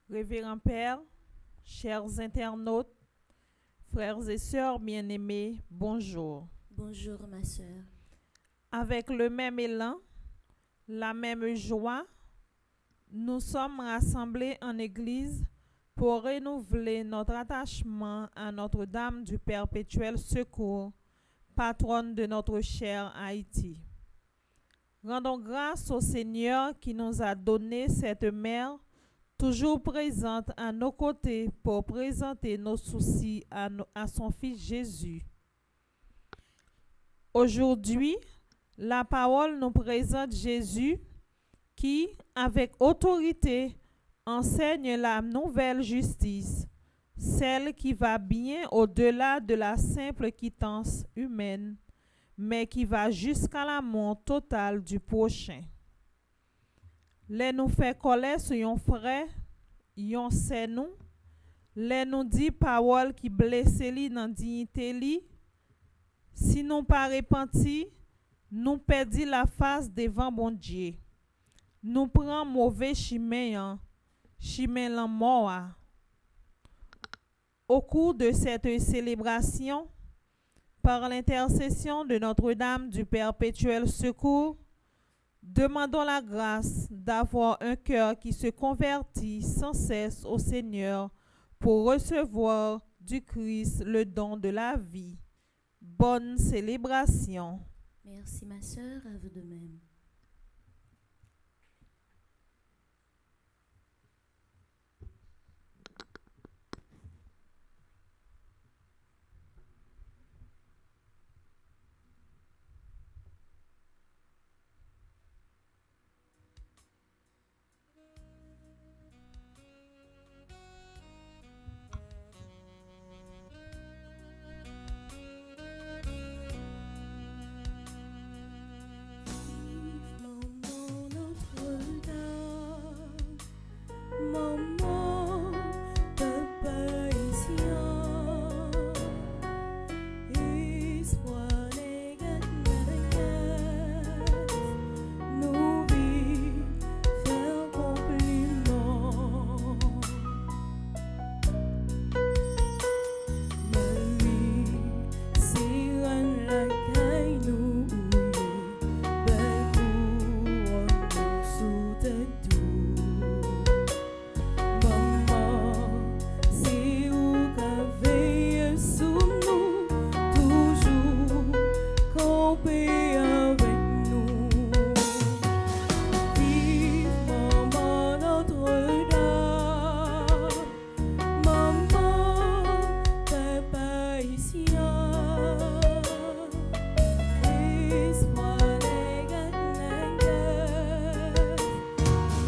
Révérend Père, chers internautes, frères et sœurs bien-aimés, bonjour. Bonjour ma sœur. Avec le même élan, la même joie, nous sommes rassemblés en Église pour renouveler notre attachement à Notre-Dame du Perpétuel Secours, patronne de notre cher Haïti. Rendons grâce au Seigneur qui nous a donné cette mère toujours présente à nos côtés pour présenter nos soucis à son Fils Jésus. Aujourd'hui, la parole nous présente Jésus qui, avec autorité, enseigne la nouvelle justice, celle qui va bien au-delà de la simple quittance humaine, mais qui va jusqu'à l'amour total du prochain. Les nous fait coller sur yon frère, yon c'est nous, les nous dit parole qui blesse li dans dignité li, si nous pas repenti, nous perdit la face devant bon Dieu. Nous prenons mauvais chemin, chemin la mort. Au cours de cette célébration, par l'intercession de Notre-Dame du Perpétuel Secours, demandons la grâce d'avoir un cœur qui se convertit sans cesse au Seigneur pour recevoir du Christ le don de la vie. Bonne célébration. Merci ma sœur, à vous de même. Maman Notre-Dame, maman Papa Isien, espoir les nous vivons faire compliment. Marie, sirène la caille nous belle couronne sous tes doux. Maman, c'est où qu'elle veille sous nous, toujours camper avec nous. Vive maman Notre-Dame, maman Papa Isien, espoir les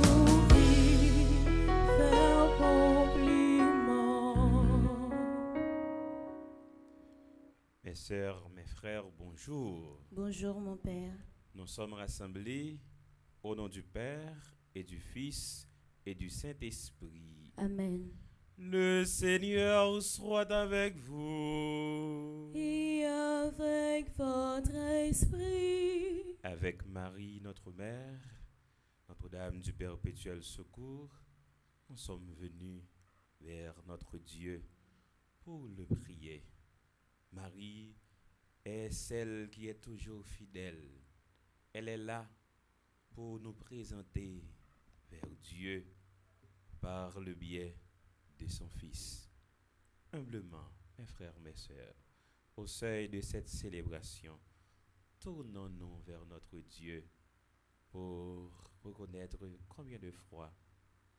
nous vivons faire compliment. Mes sœurs, mes frères, bonjour. Bonjour mon père. Nous sommes rassemblés au nom du Père et du Fils et du Saint-Esprit. Amen. Le Seigneur soit avec vous. Et avec votre esprit. Avec Marie, notre Mère, Notre-Dame du Perpétuel Secours, nous sommes venus vers notre Dieu pour le prier. Marie est celle qui est toujours fidèle. Elle est là pour nous présenter vers Dieu par le biais de son Fils. Humblement, mes frères, mes sœurs, au seuil de cette célébration, tournons-nous vers notre Dieu pour reconnaître combien de fois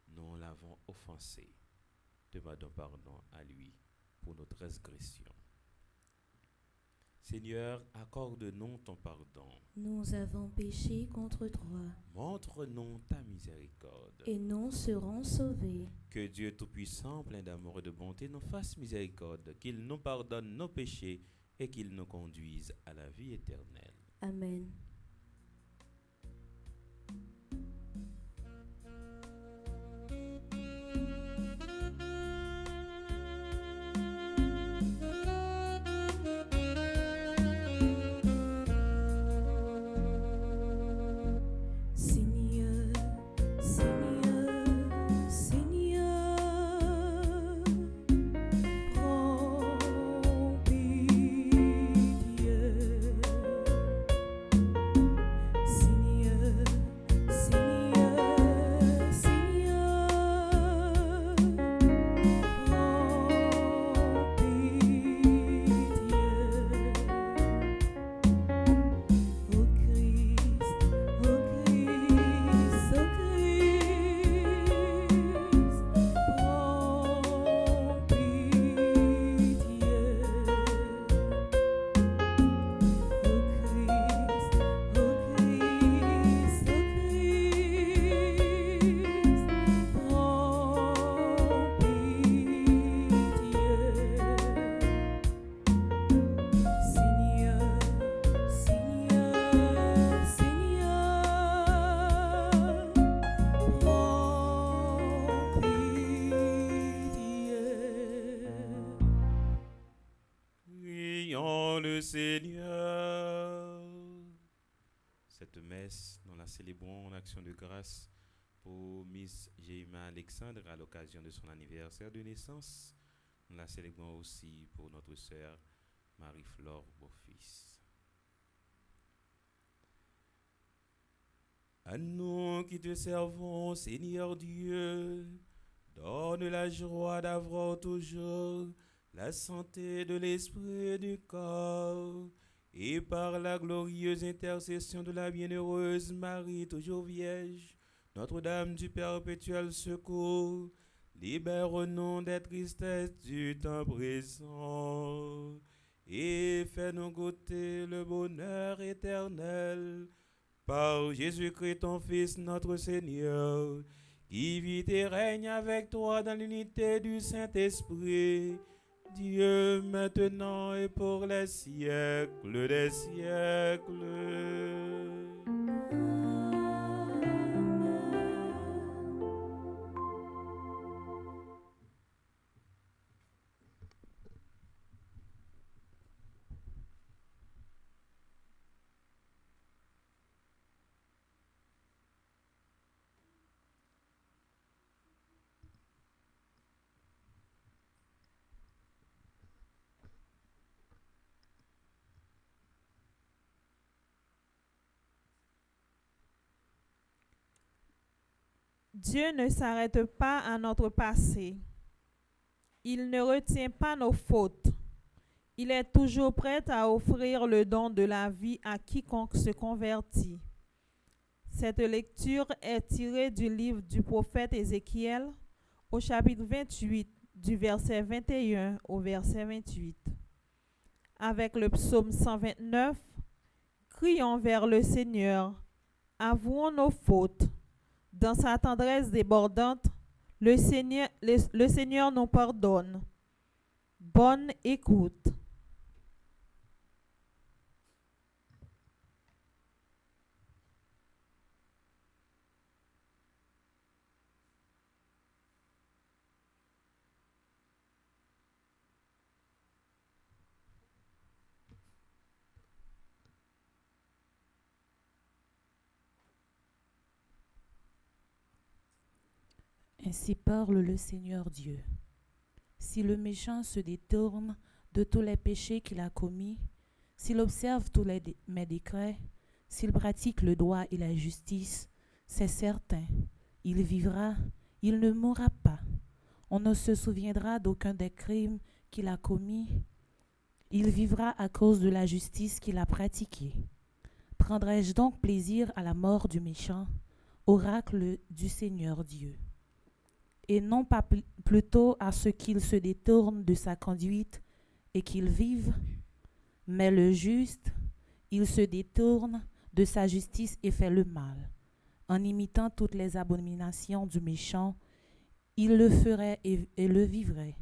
nous l'avons offensé. Demandons pardon à lui pour nos transgressions. Seigneur, accorde-nous ton pardon. Nous avons péché contre toi. Montre-nous ta miséricorde. Et nous serons sauvés. Que Dieu Tout-Puissant, plein d'amour et de bonté, nous fasse miséricorde, qu'il nous pardonne nos péchés et qu'il nous conduise à la vie éternelle. Amen. Seigneur, Seigneur, Seigneur. cette messe, nous la célébrons en action de grâce pour Miss Jeima Alexandre à l'occasion de son anniversaire de naissance. Nous la célébrons aussi pour notre sœur Marie-Flore Beaufils. À nous qui te servons, Seigneur Dieu, donne la joie d'avoir toujours la santé de l'esprit et du corps, et par la glorieuse intercession de la bienheureuse Marie, toujours Vierge, Notre-Dame du perpétuel secours, libère-nous des tristesses du temps présent, et fais-nous goûter le bonheur éternel. Par Jésus-Christ, ton Fils, notre Seigneur, qui vit et règne avec toi dans l'unité du Saint-Esprit, Dieu maintenant et pour les siècles des siècles. Dieu ne s'arrête pas à notre passé. Il ne retient pas nos fautes. Il est toujours prêt à offrir le don de la vie à quiconque se convertit. Cette lecture est tirée du livre du prophète Ézéchiel au chapitre 28, du verset 21 au verset 28. Avec le psaume 129, crions vers le Seigneur, avouons nos fautes. Dans sa tendresse débordante, le Seigneur nous pardonne. Bonne écoute. Ainsi parle le Seigneur Dieu. Si le méchant se détourne de tous les péchés qu'il a commis, s'il observe tous mes décrets, s'il pratique le droit et la justice, c'est certain, il vivra, il ne mourra pas. On ne se souviendra d'aucun des crimes qu'il a commis. Il vivra à cause de la justice qu'il a pratiquée. Prendrai-je donc plaisir à la mort du méchant, oracle du Seigneur Dieu? Et non pas plutôt à ce qu'il se détourne de sa conduite et qu'il vive, mais le juste, il se détourne de sa justice et fait le mal. En imitant toutes les abominations du méchant, il le ferait et le vivrait.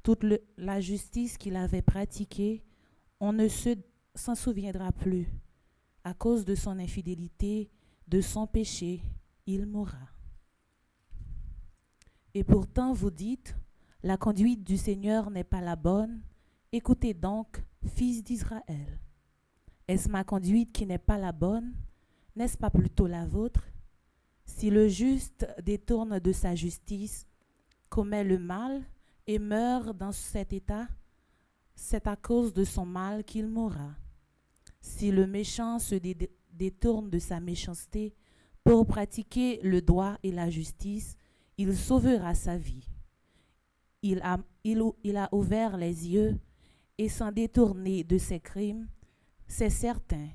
Toute la justice qu'il avait pratiquée, on ne s'en souviendra plus. À cause de son infidélité, de son péché, il mourra. Et pourtant vous dites, la conduite du Seigneur n'est pas la bonne. Écoutez donc, fils d'Israël. Est-ce ma conduite qui n'est pas la bonne? N'est-ce pas plutôt la vôtre? Si le juste détourne de sa justice, commet le mal et meurt dans cet état, c'est à cause de son mal qu'il mourra. Si le méchant se détourne de sa méchanceté pour pratiquer le droit et la justice, il sauvera sa vie. Il a ouvert les yeux et sans détourner de ses crimes, c'est certain,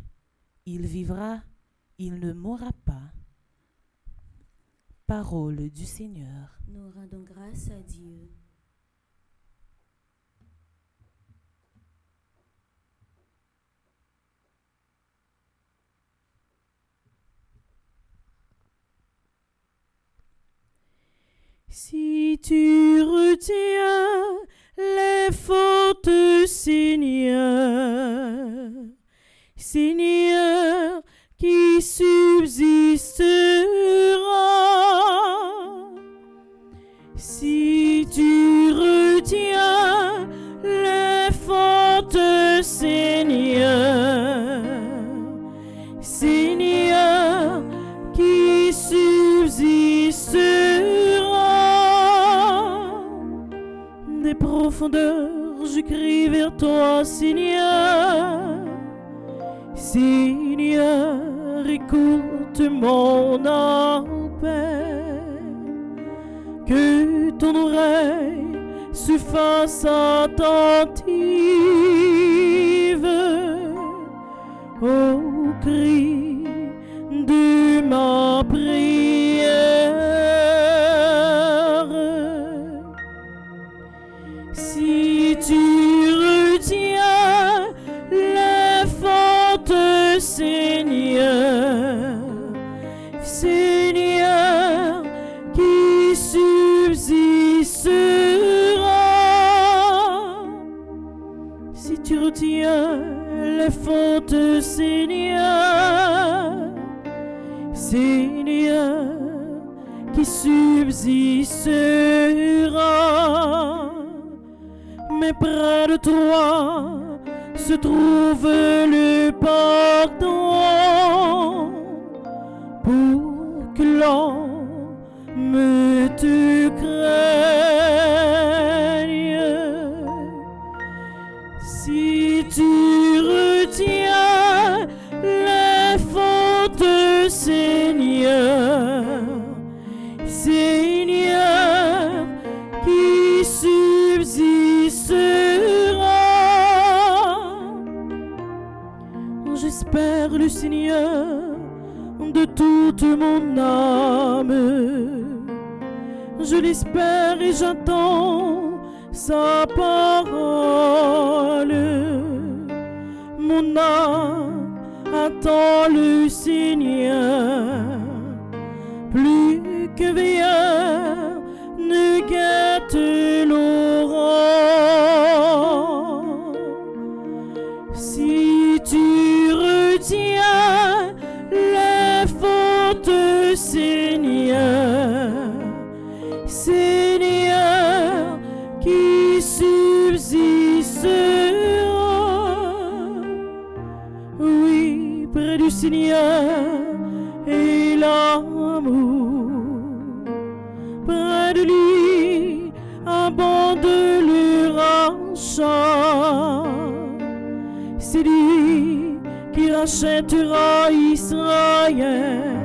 il vivra, il ne mourra pas. Parole du Seigneur. Nous rendons grâce à Dieu. Si tu retiens les fautes, Seigneur, Seigneur, qui subsistera. Si tu retiens les fautes, Seigneur, Seigneur, profondeurs, je crie vers toi, Seigneur. Seigneur, écoute mon appel, que ton oreille se fasse attentive au cri de ma prière. Si tu retiens les fautes, Seigneur, Seigneur, qui subsistera? Si tu retiens les fautes, Seigneur, Seigneur, qui subsistera? Mais près de toi se trouve le pardon pour que l'homme te craigne. Si tu retiens les fautes, Seigneur, Seigneur, qui subsistera? J'espère le Seigneur de toute mon âme. Je l'espère et j'attends sa parole. Mon âme attend le Seigneur, plus que veilleur ne guette l'aurore. Si tu retiens les fautes, Seigneur, Seigneur, qui subsistera? Oui, près du Seigneur et l'amour, près de lui abonde le rachat. C'est lui qui rachètera Israël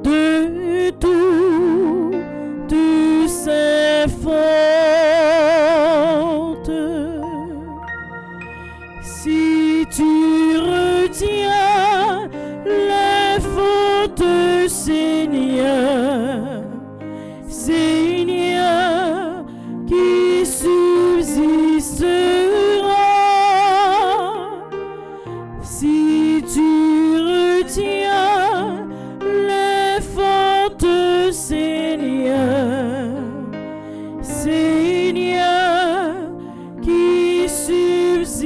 de toutes ses fautes. Si tu retiens les fautes, Seigneur, Seigneur, qui subsistera? Si tu retiens les fautes, Seigneur, Seigneur, qui subsistera?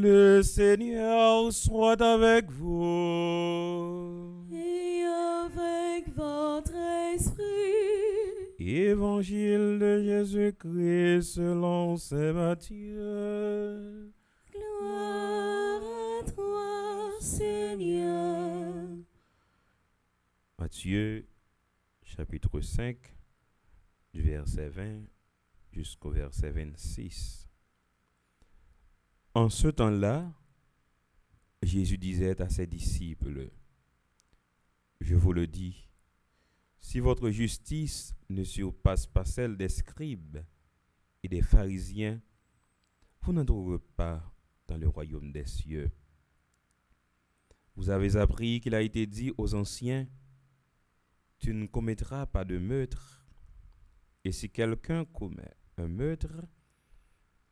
Le Seigneur soit avec vous. Et avec votre esprit. Évangile de Jésus-Christ selon saint Matthieu. Gloire à toi, Seigneur. Matthieu, chapitre 5, du verset 20 jusqu'au verset 26. En ce temps-là, Jésus disait à ses disciples, « Je vous le dis, si votre justice ne surpasse pas celle des scribes et des pharisiens, vous n'entrerez pas dans le royaume des cieux. Vous avez appris qu'il a été dit aux anciens, tu ne commettras pas de meurtre. Et si quelqu'un commet un meurtre,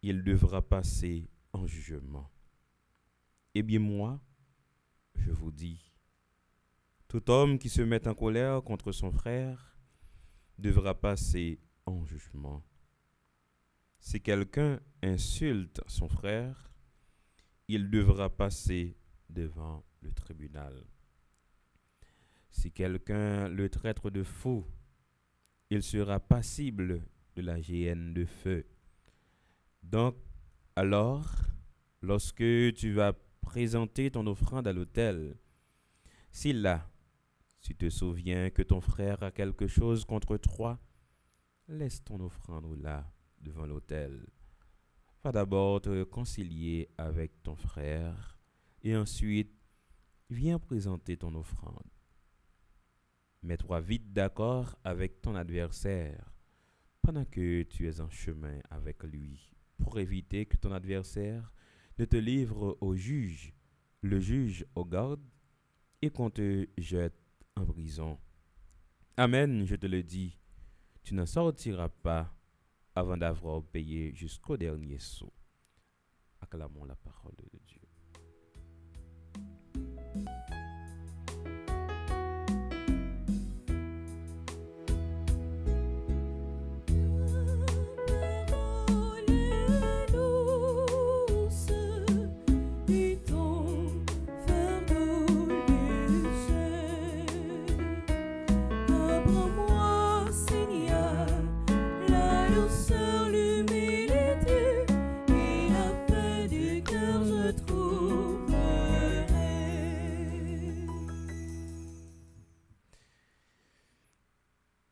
il devra passer en jugement. Eh bien moi, je vous dis, tout homme qui se met en colère contre son frère devra passer en jugement. Si quelqu'un insulte son frère, il devra passer devant le tribunal. Si quelqu'un le traite de fou, il sera passible de la géhenne de feu. Donc, alors, lorsque tu vas présenter ton offrande à l'autel, si là, tu te souviens que ton frère a quelque chose contre toi, laisse ton offrande là, devant l'autel. Va d'abord te réconcilier avec ton frère et ensuite, viens présenter ton offrande. Mets-toi vite d'accord avec ton adversaire pendant que tu es en chemin avec lui, pour éviter que ton adversaire ne te livre au juge, le juge au garde, et qu'on te jette en prison. Amen, je te le dis, tu n'en sortiras pas avant d'avoir payé jusqu'au dernier sou. Acclamons la parole de Dieu.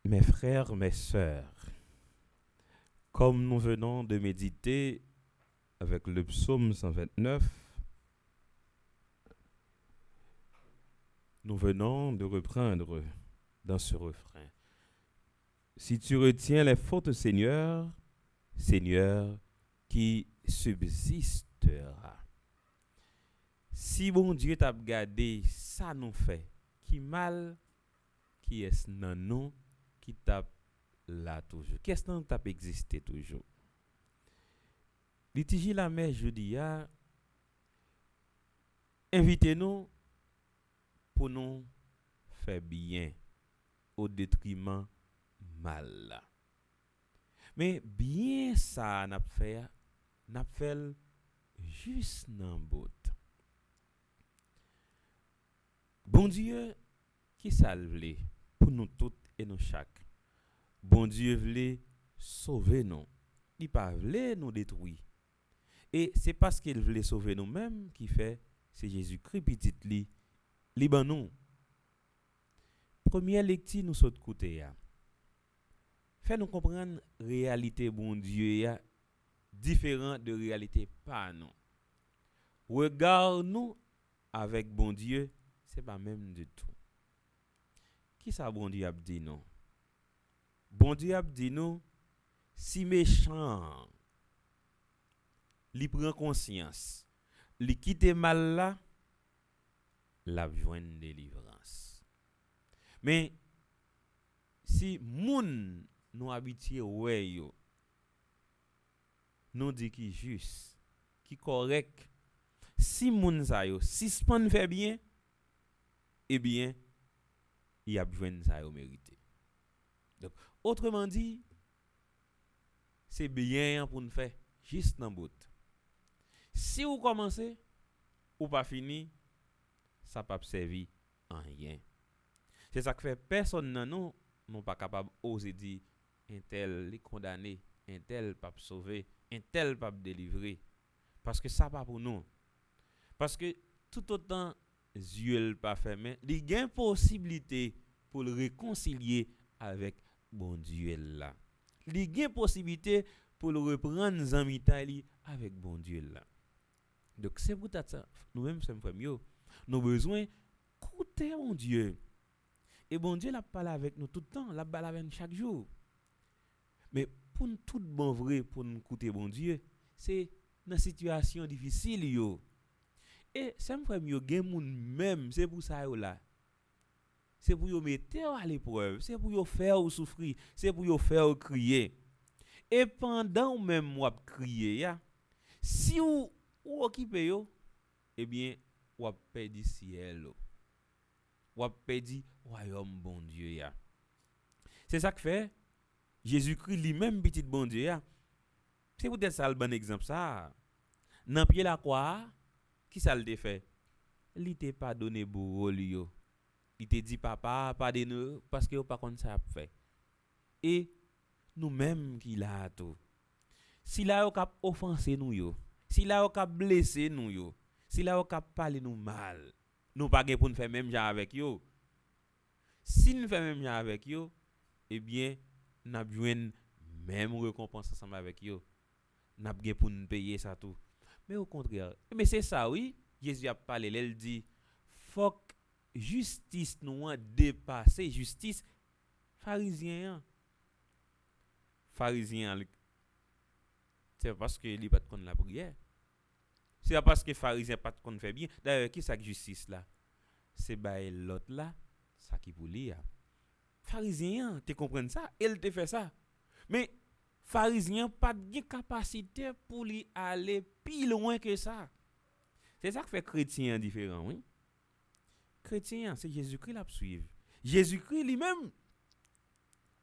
Mes frères, mes sœurs, comme nous venons de méditer avec le psaume 129, nous venons de reprendre dans ce refrain. Si tu retiens les fautes, Seigneur, Seigneur qui subsistera. Si bon Dieu t'a gardé, ça nous fait. Qui mal, qui est non nous, qui t'a là toujours. Qu'est-ce que t'a existé toujours? Litige la mère jeudi a invitez-nous pour nous faire bien au détriment mal. Mais bien ça n'a fait juste dans bout. Bon Dieu qui salve pour nous toutes et nous chaque. Bon Dieu voulait sauver nous. Il pas voulait nous détruire. Et c'est parce qu'il voulait sauver nous-mêmes qui fait c'est Jésus-Christ petit li ban nous. Première lecture nous saute côté ya. Fait nous comprendre réalité bon Dieu ya différent de réalité pas non. Regard nous avec bon Dieu, c'est pas même du tout. Qui ça bon Dieu a dit non? Bon Dieu a dit non, si méchant, li prend conscience, li quitte mal là, la joine délivrance. Mais si moun nous habitué ouais yo, nous dit qui juste, qui correct, si moun sa yo, si span fait bien, eh bien, il a besoin ça yo mérité. Donc, autrement dit, c'est bien pour nous faire juste dans bout. Si vous commencez ou pas fini, ça pas servir en rien. C'est ça que fait personne nan non pas capable oser dire un tel est condamné, un tel pas sauvé, un tel pas délivré parce que ça pas pour nous. Parce que tout autant yeux pas fermé, il y a une possibilité pour le réconcilier avec bon Dieu là. Il y a une possibilité pour le reprendre zamita avec bon Dieu là. Donc c'est pour ça nous-mêmes sommes frères, nous besoin écouter mon Dieu. Et bon Dieu l'a parlé avec nous tout le temps, l'a parlé avec nous chaque jour. Mais pour nous tout bon vrai pour nous écouter bon Dieu, c'est dans situation difficile yo. Et ça me fait mieux gen moun même, c'est pour ça yo là. C'est pour yo mettre à l'épreuve, c'est pour yo faire ou souffrir, c'est pour yo faire ou crier. Et pendant ou même ou crier ya, si ou occupé yo, eh bien ou perdu ciel, ou perdu royaume bon Dieu ya. C'est ça que fait Jésus-Christ lui-même petit bon Dieu ya. C'est peut-être ça le bon exemple ça. Dans pied la croix, qui ça le fait? Il t'a pas donné bourreau yo. Il te dit papa, pardonne-nous parce que pas comme ça fait. Et nous-mêmes qui là tout. Si là yo cap offensé nous yo, si là yo cap blessé nous yo, si là yo cap parler nous mal, nous pas gen pour nous faire même genre avec yo. Si nous fait même genre avec yo, eh bien n'a besoin même récompense ensemble avec yo. N'a gen pour nous payer ça tout. Mais au contraire, mais c'est ça oui, Jésus a parlé, il dit faut que justice nous a dépassé justice pharisien. Pharisien c'est parce que il pas de la prière. C'est parce que pharisien pas de fait bien. D'ailleurs qui ça justice là? C'est bail l'autre là, ça qui pour lui. Pharisien, tu comprends ça? Il te fait ça. Mais pharisien pas de capacité pour lui aller plus loin que ça. C'est ça qui fait chrétien différent, oui. Chrétien, c'est Jésus-Christ l'a suivre. Jésus-Christ lui-même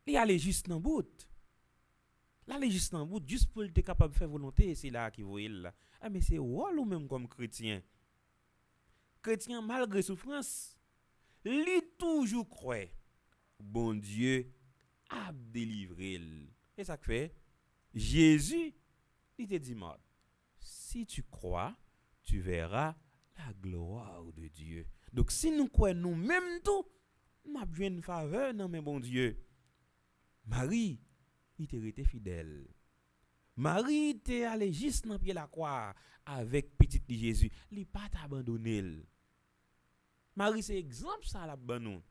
il allait juste dans bout. Là il juste dans bout juste pour être capable de faire volonté, c'est là qui voyait là. Ah mais c'est rôle ou même comme chrétien. Chrétien malgré souffrance, lui toujours croit bon Dieu a délivré. Et ça fait Jésus il te dit mort. Si tu crois, tu verras la gloire de Dieu. Donc si nous croyons nous-mêmes tout, n'a bien une faveur dans mes bon Dieu. Marie, il était resté fidèle. Marie était allé juste dans pied la croix avec petit Jésus, il pas abandonné. Marie c'est exemple ça la bonne.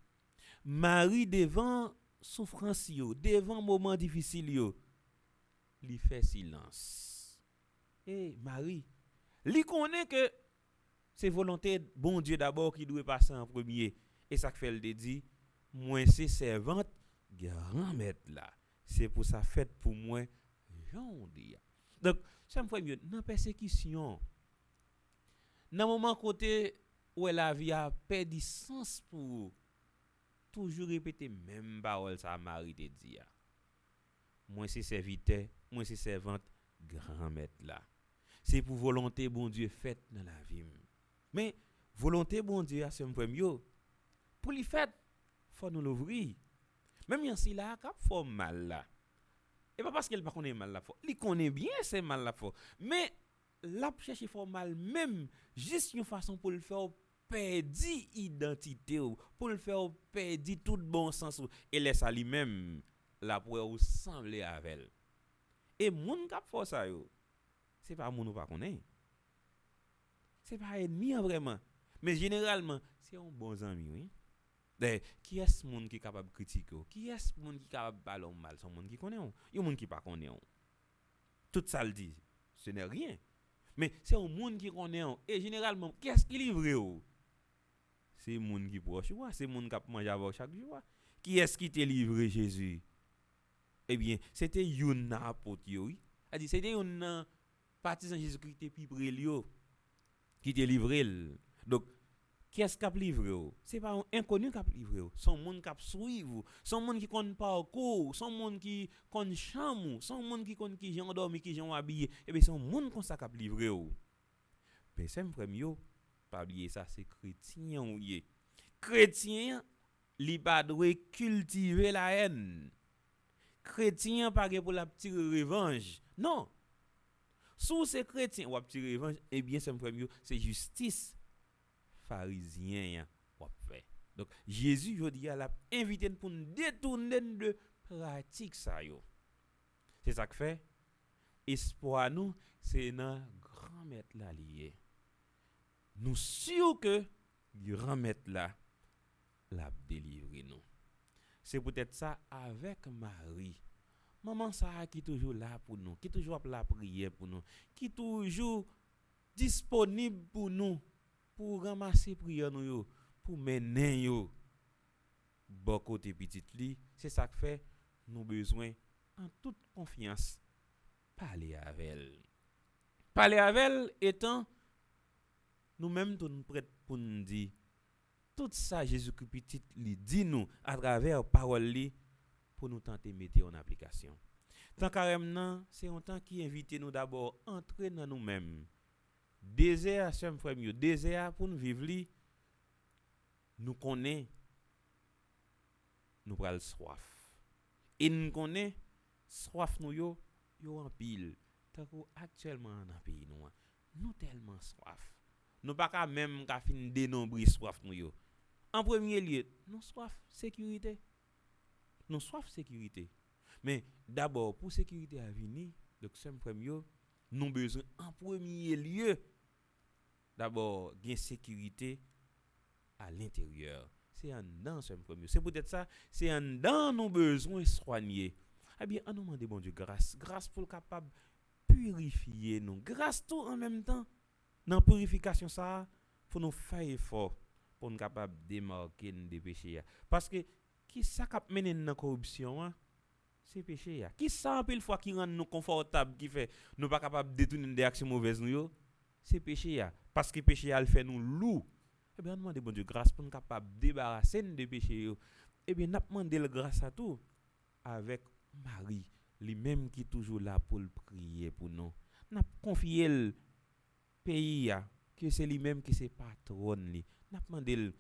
Marie devant souffrance yo, devant moment difficile yo, il fait silence. Et Marie, il connaît que c'est volonté bon Dieu d'abord qui doit passer en premier. Et ça fait le dit, moi c'est servante grand maître là. C'est pour ça fête pour moi j'en dis. Donc ça me fait mieux dans persécution. Dans moment côté où la vie a perdu sens pour toujours répéter même parole ça Marie te dit. Moi c'est serviteur, moi c'est servante grand maître là. C'est pour volonté bon Dieu faite dans la vie. Mais volonté bon Dieu c'est un premier pour lui fait faut nous l'ouvrir. Même si là cap faut mal là. Et pas parce qu'elle pas connaît mal la faut. Il connaît bien c'est mal la faut. Mais là chercher faut mal même juste une façon pour le faire perdre identité pour le faire perdre tout bon sens et laisse à lui-même la pour ressembler avec elle. Et moun cap faut ça yo. C'est pas moun ou pas connaît. C'est pas ennemi vraiment. Mais généralement, c'est un bon ami, oui. Qui est ce monde qui est capable de critiquer? Qui est ce monde qui est capable de parler mal? C'est un monde qui connaît. Il y a un monde qui pas connaît. Tout ça le dit. Ce n'est rien. Mais c'est un monde qui connaît. Et généralement, qu'est-ce qui livre? C'est un monde qui proche. C'est un monde qui mange avec chaque jour. Qui est-ce qui t'a livré Jésus? Eh bien, c'était un apôtre. C'était un partisan Jésus-Christ qui t'a livré. Donc, qui est-ce qui a livré? Ce n'est pas un inconnu qui a livré. Son monde qui a suivi. Son monde qui connaît parcours. Son monde qui connaît chambre. Son monde qui connaît qui j'en dormi, qui j'en habillé. Et bien, son monde comme ça qui a livré. Mais c'est un premier. Pas oublier ça, c'est chrétien. Chrétien, il pas doit cultiver la haine. Chrétien, pas pour la petite revanche. Non. Sous ces chrétiens, ou la petite revanche, eh bien, c'est un premier. C'est justice. Pharisien fait. Donc Jésus je dis à la invité pour nous détourner de pratique ça yo. C'est ça que fait espoir nous c'est dans grand maître là lié. Nous sûr que grand maître là l'a délivré nous. C'est peut-être ça avec Marie. Maman ça qui toujours là pour nous, qui toujours la prière pour nous, qui toujours disponible pour nous. pour ramasser prière nous yo, pour mener yo bon côté petit li, c'est ça que fait nous besoin en toute confiance parler avec elle. Parler avec elle étant nous-mêmes nous prêts pour nous dire tout ça Jésus-Christ petit li dit nous à travers parole li pour nous tenter mettre en application. Tant carrément c'est un temps qui invite nous d'abord entrer dans nous-mêmes. Désert c'est frère mieux, désert pour nous vivre li nous connaît nous pral soif. Et nous connaît soif nous yo en pile. Tant que actuellement dans pays nous tellement soif. Nous pas qu'à même qu'à fin dénombrer soif nous yo. En premier lieu, nous soif sécurité. Nous soif sécurité. Mais d'abord pour sécurité à venir, donc c'est premier nous besoin en premier lieu d'abord gain sécurité à l'intérieur. C'est en dedans c'est premier. C'est peut-être ça, c'est en dedans nos besoins soignés. Eh bien, on nous demande bon Dieu grâce pour capable purifier nous. Grâce tout en même temps. Dans purification ça, faut nous faire effort pour nous capable démarquer des péchés. Parce que qui ça cap mener dans corruption hein? C'est péché. Qui ça en pile fois qui rend nous confortable qui fait nous pas capable détourner des actions mauvaises nous yo? C'est péché. Parce que péché a fait nous lourd. Eh bien, on demande bon Dieu grâce pour nous capable débarrasser des péchés yo. Eh bien, n'a demandé le grâce à tout avec Marie, lui-même qui est toujours là pour le prier pour nous. N'a confié le pays que c'est lui-même qui c'est patron li. N'a demandé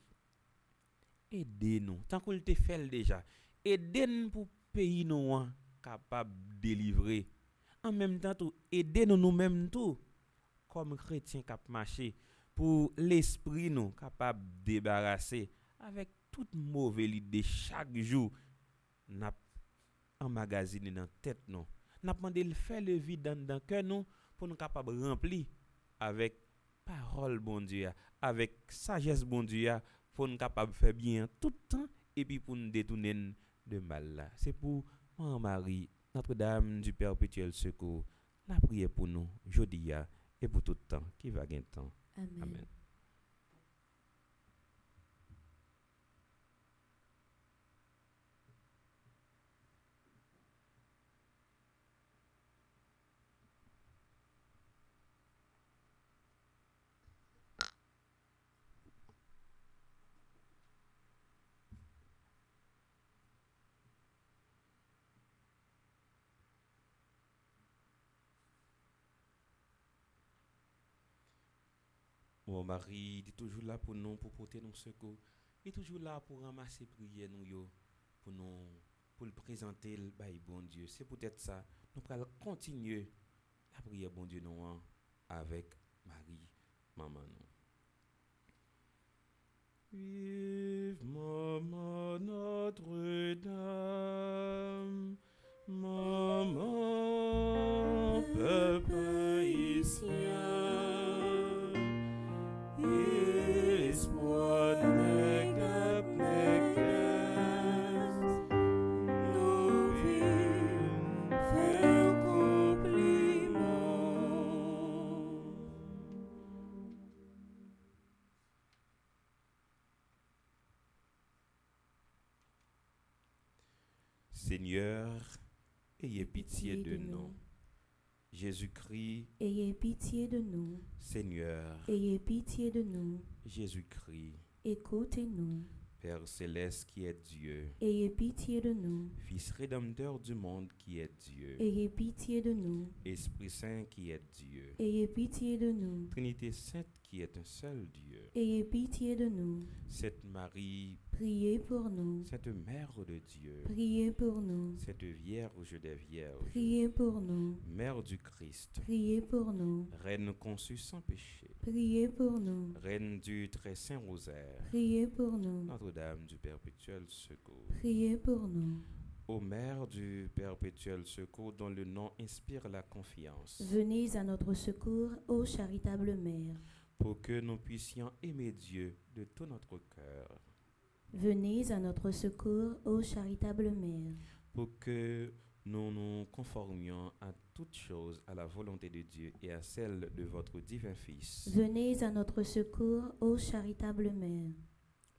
aider nous. Tant qu'on te fait déjà, aider nous pour pays nous capable délivrer. En même temps tout aider nous-mêmes tout comme chrétiens cap marcher pour l'esprit nous capable débarrasser avec toute mauvaise idée chaque jour n'a emmagasiner dans tête nous. N'a demandé le faire le vide dans cœur nous pour nous capable remplir avec parole bon Dieu, avec sagesse bon Dieu pour nous capable faire bien tout le temps et puis pour nous détourner de mal là. C'est pour Marie, Notre-Dame du Perpétuel Secours, la prière pour nous jodi et pour tout le temps qui va gagner temps. Amen. Amen. Bon, Marie est toujours là pour nous, pour porter nos secours. Il est toujours là pour ramasser prière nous yo, pour le présenter le bon Dieu. C'est peut-être ça. Nous allons continuer la prière bon Dieu nous avec Marie, maman nous. Vive maman Notre-Dame, maman peuple haïtien. Espoir de nous vivons faire compliment. Seigneur, ayez pitié de nous. Jésus-Christ, Ayez pitié de nous. Seigneur, Ayez pitié de nous. Jésus-Christ, Écoutez-nous. Père céleste qui est Dieu, Ayez pitié de nous. Fils rédempteur du monde qui est Dieu, Ayez pitié de nous. Esprit Saint qui est Dieu, Ayez pitié de nous. Trinité Sainte qui est un seul Dieu, Ayez pitié de nous. Sainte Marie, Priez pour nous. Sainte Mère de Dieu, Priez pour nous. Sainte Vierge des Vierges, Priez pour nous. Mère du Christ, Priez pour nous. Reine conçue sans péché, Priez pour nous. Reine du très saint rosaire, Priez pour nous. Notre-Dame du perpétuel secours, Priez pour nous. ô Mère du perpétuel secours dont le nom inspire la confiance, Venez à notre secours, ô charitable Mère. pour que nous puissions aimer Dieu de tout notre cœur, Venez à notre secours, ô charitable Mère. pour que nous nous conformions à toutes choses à la volonté de Dieu et à celle de votre divin Fils, Venez à notre secours, ô charitable Mère.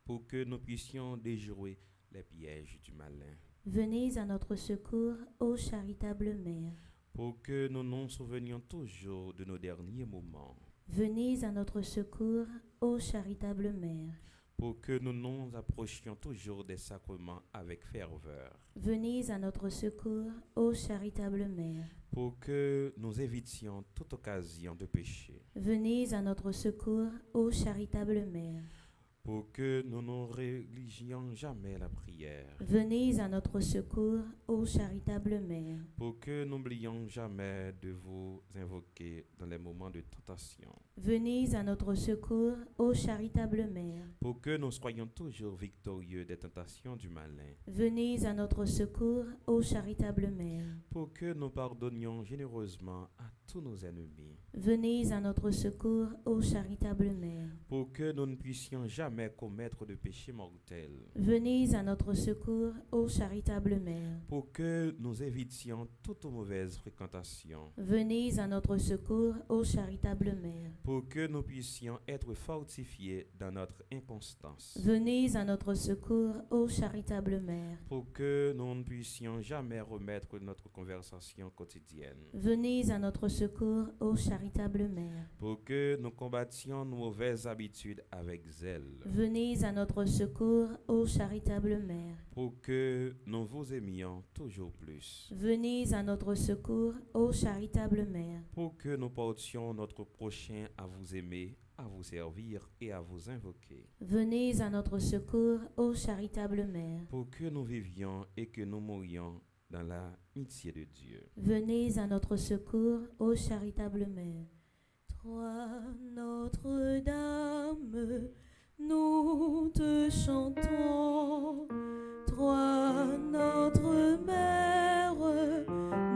pour que nous puissions déjouer les pièges du malin, Venez à notre secours, ô charitable Mère. pour que nous nous souvenions toujours de nos derniers moments, Venez à notre secours, ô charitable Mère. pour que nous nous approchions toujours des sacrements avec ferveur, Venez à notre secours, ô charitable Mère. pour que nous évitions toute occasion de péché, Venez à notre secours, ô charitable Mère. pour que nous ne négligions jamais la prière, Venez à notre secours, ô charitable Mère. pour que n'oublions jamais de vous invoquer dans les moments de tentation, Venez à notre secours, ô charitable Mère. pour que nous soyons toujours victorieux des tentations du malin, Venez à notre secours, ô charitable Mère. pour que nous pardonnions généreusement à tous nos ennemis, Venez à notre secours, ô charitable Mère. pour que nous ne puissions jamais commettre de péché mortel, Venez à notre secours, ô charitable Mère. pour que nous évitions toute mauvaise fréquentation, Venez à notre secours, ô charitable Mère. pour que nous puissions être fortifiés dans notre inconstance, Venez à notre secours, ô charitable Mère. pour que nous ne puissions jamais remettre notre conversation quotidienne, Venez à notre secours, ô charitable Mère. pour que nous combattions nos mauvaises habitudes avec zèle, Venez à notre secours, ô charitable Mère. pour que nous vous aimions toujours plus, Venez à notre secours, ô charitable Mère. pour que nous portions notre prochain à vous aimer, à vous servir et à vous invoquer, Venez à notre secours, ô charitable Mère. pour que nous vivions et que nous mourions dans l'amitié de Dieu. Venez à notre secours, ô charitable Mère. Toi, Notre-Dame, nous te chantons. Toi, notre Mère,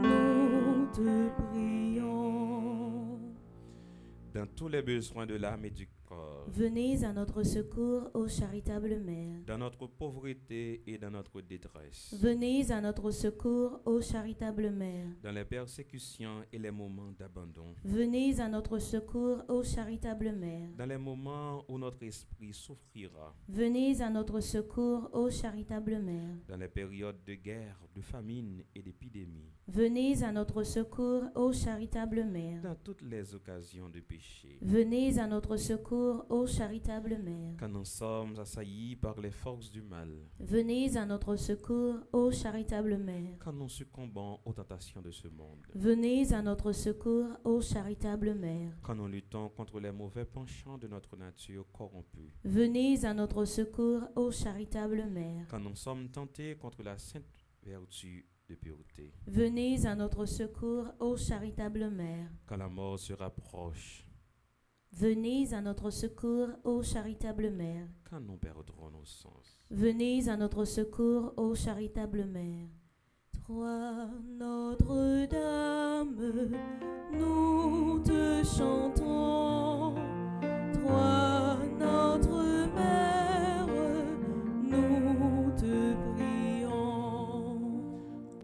nous te prions. Dans tous les besoins de l'âme et du corps, Venez à notre secours, ô charitable Mère. dans notre pauvreté et dans notre détresse, Venez à notre secours, ô charitable Mère. dans les persécutions et les moments d'abandon, Venez à notre secours, ô charitable Mère. dans les moments où notre esprit souffrira, Venez à notre secours, ô charitable Mère. dans les périodes de guerre, de famine et d'épidémie, Venez à notre secours, ô charitable Mère. dans toutes les occasions de péché, Venez à notre secours, ô charitable Mère. quand nous sommes assaillis par les forces du mal, Venez à notre secours, ô charitable Mère. quand nous succombons aux tentations de ce monde, Venez à notre secours, ô charitable Mère. quand nous luttons contre les mauvais penchants de notre nature corrompue, Venez à notre secours, ô charitable Mère. quand nous sommes tentés contre la sainte vertu de pureté, Venez à notre secours, ô charitable Mère. quand la mort se rapproche, Venez à notre secours, ô charitable Mère. quand nous perdrons nos sens. Venez à notre secours, ô charitable Mère. Toi, Notre-Dame, nous te chantons. Toi, notre Mère, nous te prions.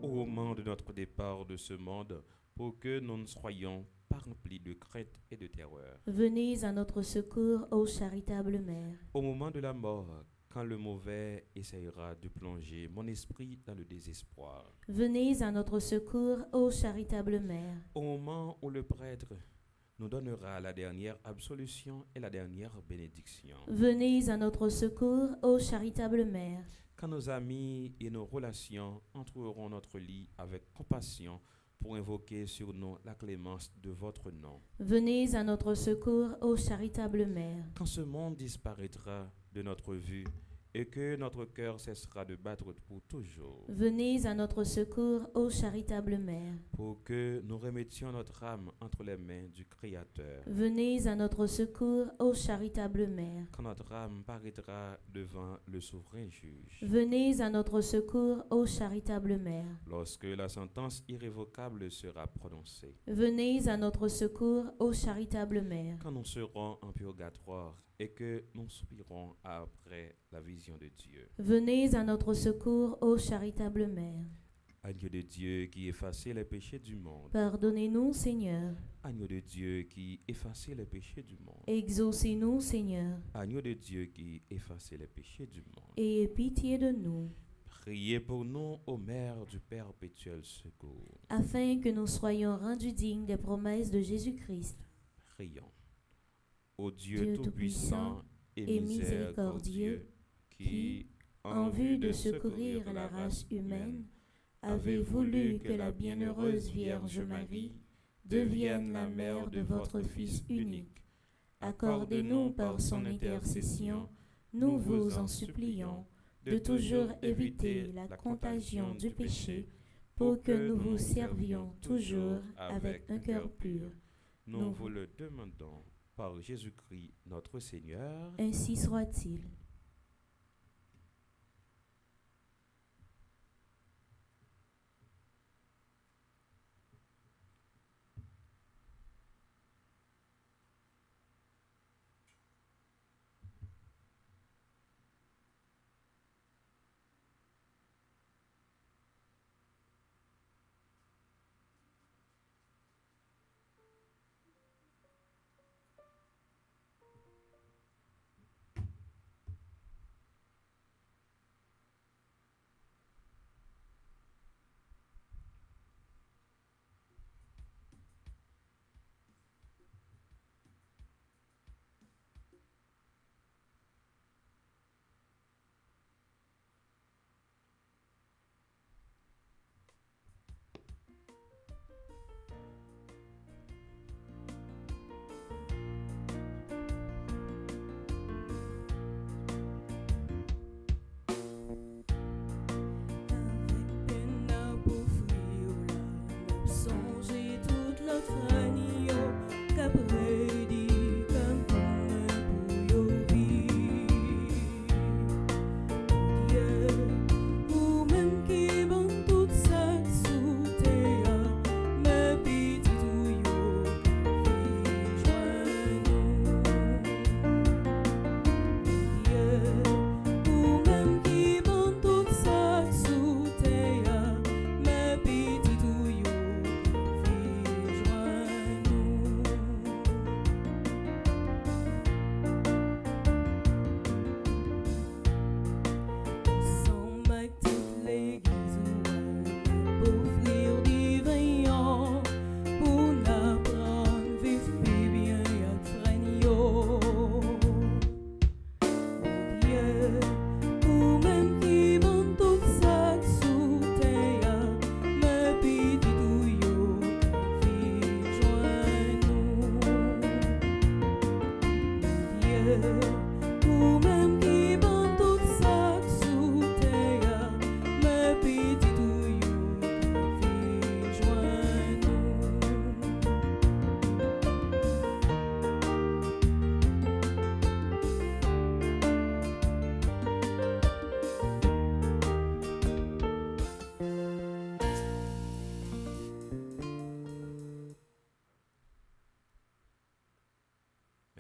Au moment de notre départ de ce monde, pour que nous ne soyons pas remplis de crainte et de terreur. Venez à notre secours, ô charitable Mère. Au moment de la mort, quand le mauvais essayera de plonger mon esprit dans le désespoir. Venez à notre secours, ô charitable Mère. Au moment où le prêtre nous donnera la dernière absolution et la dernière bénédiction. Venez à notre secours, ô charitable Mère. Quand nos amis et nos relations entreront notre lit avec compassion pour invoquer sur nous la clémence de votre nom. Venez à notre secours, ô charitable Mère. Quand ce monde disparaîtra de notre vue et que notre cœur cessera de battre pour toujours, Venez à notre secours, ô charitable Mère. pour que nous remettions notre âme entre les mains du Créateur. Venez à notre secours, ô charitable Mère. Quand notre âme paraîtra devant le souverain juge, Venez à notre secours, ô charitable Mère. lorsque la sentence irrévocable sera prononcée, Venez à notre secours, ô charitable Mère. quand nous serons en purgatoire et que nous soupirons après la vision de Dieu. Venez à notre secours, ô charitable Mère. Agneau de Dieu qui effaçait les péchés du monde. Pardonnez-nous, Seigneur. Agneau de Dieu qui effaçait les péchés du monde. Exaucez-nous, Seigneur. Agneau de Dieu qui effaçait les péchés du monde. Ayez pitié de nous, Priez pour nous, ô Mère du perpétuel secours. afin que nous soyons rendus dignes des promesses de Jésus-Christ. Prions. Ô Dieu Dieu tout-puissant et et miséricordieux, qui, En vue de secourir la race humaine, avez voulu que la bienheureuse Vierge Marie devienne la mère de votre Fils unique. Accordez-nous par son intercession, nous vous en supplions, de toujours éviter la contagion du péché, pour que nous vous servions toujours avec un cœur pur. nous vous le demandons par Jésus-Christ notre Seigneur. Ainsi soit-il.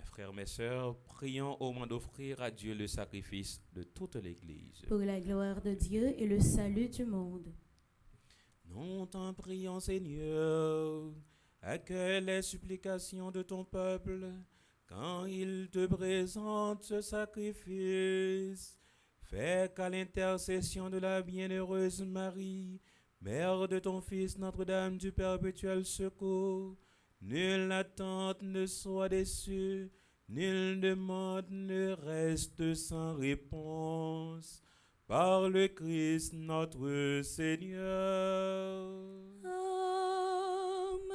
Frères, mes sœurs, prions au moment d'offrir à Dieu le sacrifice de toute l'Église. Pour la gloire de Dieu et le salut du monde. Nous t'en prions, Seigneur, accueille les supplications de ton peuple quand il te présente ce sacrifice. Fais qu'à l'intercession de la bienheureuse Marie, mère de ton Fils Notre-Dame du perpétuel secours, nulle attente ne soit déçue, nulle demande ne reste sans réponse. Par le Christ notre Seigneur. Amen.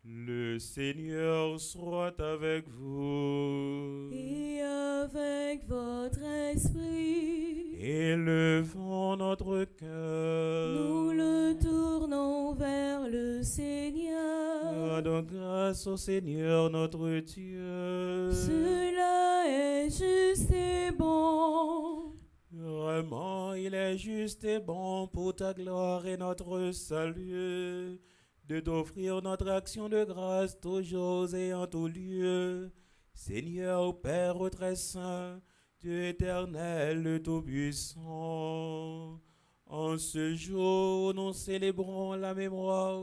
Le Seigneur soit avec vous. Et avec votre esprit, Élevons notre cœur. nous le tournons vers le Seigneur. Rendons grâce au Seigneur notre Dieu. Cela est juste et bon. Vraiment, il est juste et bon pour ta gloire et notre salut, de t'offrir notre action de grâce toujours et en tout lieu. Seigneur Père très saint, Dieu éternel, le Tout-Puissant, En ce jour, nous célébrons la mémoire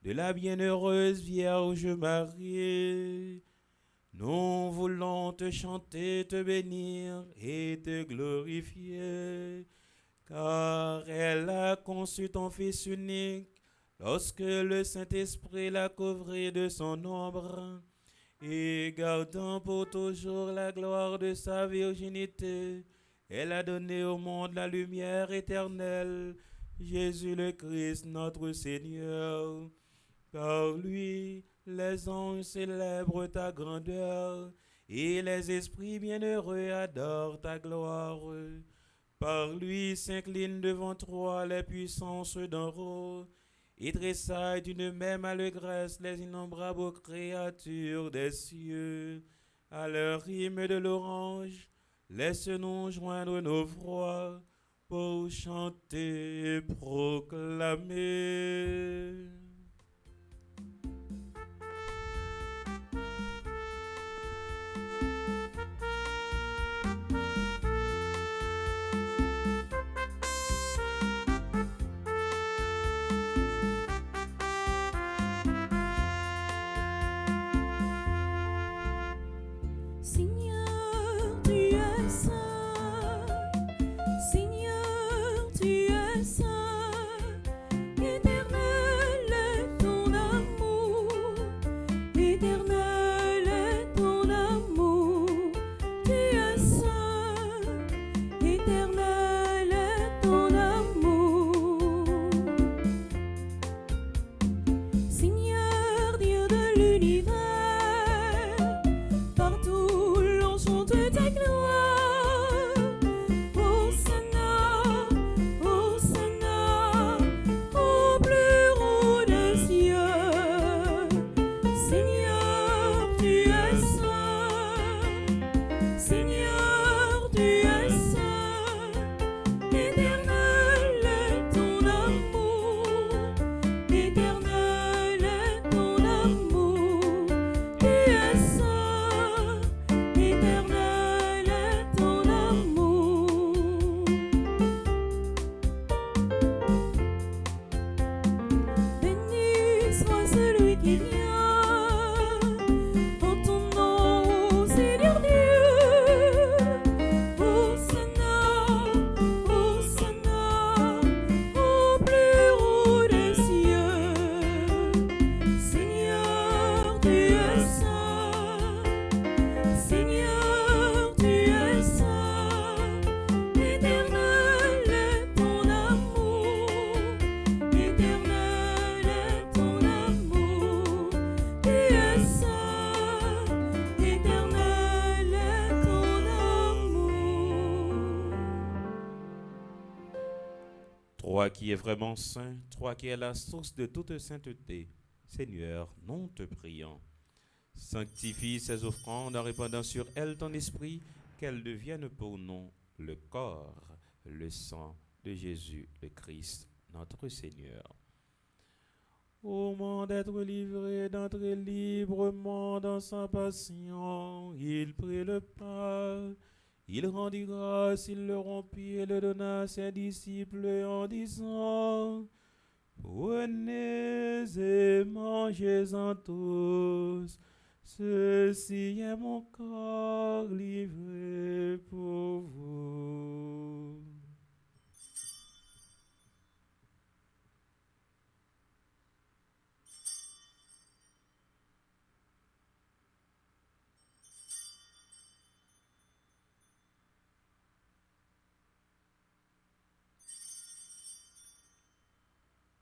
de la bienheureuse Vierge Marie. Nous voulons te chanter, te bénir et te glorifier, car elle a conçu ton Fils unique lorsque le Saint-Esprit l'a couvré de son ombre, et gardant pour toujours la gloire de sa virginité, elle a donné au monde la lumière éternelle, Jésus le Christ notre Seigneur. Par lui, les anges célèbrent ta grandeur, et les esprits bienheureux adorent ta gloire. Par lui s'inclinent devant toi les puissances d'en haut, et tressaillent d'une même allégresse les innombrables créatures des cieux. À leur hymne de l'orange, laisse-nous joindre nos voix pour chanter et proclamer. Seigneur, tu es saint. Seigneur, tu es saint. Éternel est ton amour. Éternel est ton amour. Tu es saint. Éternel est ton amour. Seigneur, Dieu de l'univers, partout l'on chante ta gloire. Hosanna, Hosanna, au plus haut des cieux. Seigneur, tu es saint. Seigneur, tu es saint. Éternel est ton amour. Éternel est ton amour. Tu es saint. Éternel est ton amour. Béni soit celui qui vient en ton nom, ô Seigneur Dieu. Hosanna, Hosanna, au plus haut des cieux. Seigneur, tu es saint. Seigneur, tu es saint. Éternel est ton amour. Éternel est ton amour. Tu es saint. Éternel est ton amour. Toi qui es vraiment saint, toi qui es la source de toute sainteté, Seigneur, nous te prions. Sanctifie ces offrandes en répandant sur elles ton esprit, qu'elles deviennent pour nous le corps, le sang de Jésus le Christ, notre Seigneur. Au moment d'être livré, d'entrer librement dans sa passion, il prit le pain, il rendit grâce, il le rompit et le donna à ses disciples en disant: Prenez et mangez-en tous, ceci est mon corps livré pour vous.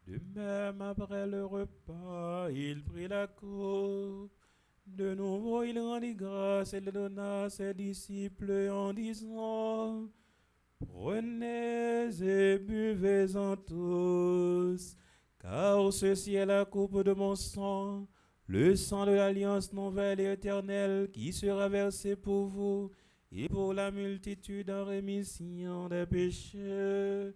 De même, après le repas, il prit la coupe. De nouveau, il rendit grâce et le donna à ses disciples en disant: Prenez et buvez-en tous, car ceci est la coupe de mon sang, le sang de l'alliance nouvelle et éternelle qui sera versé pour vous et pour la multitude en rémission des péchés.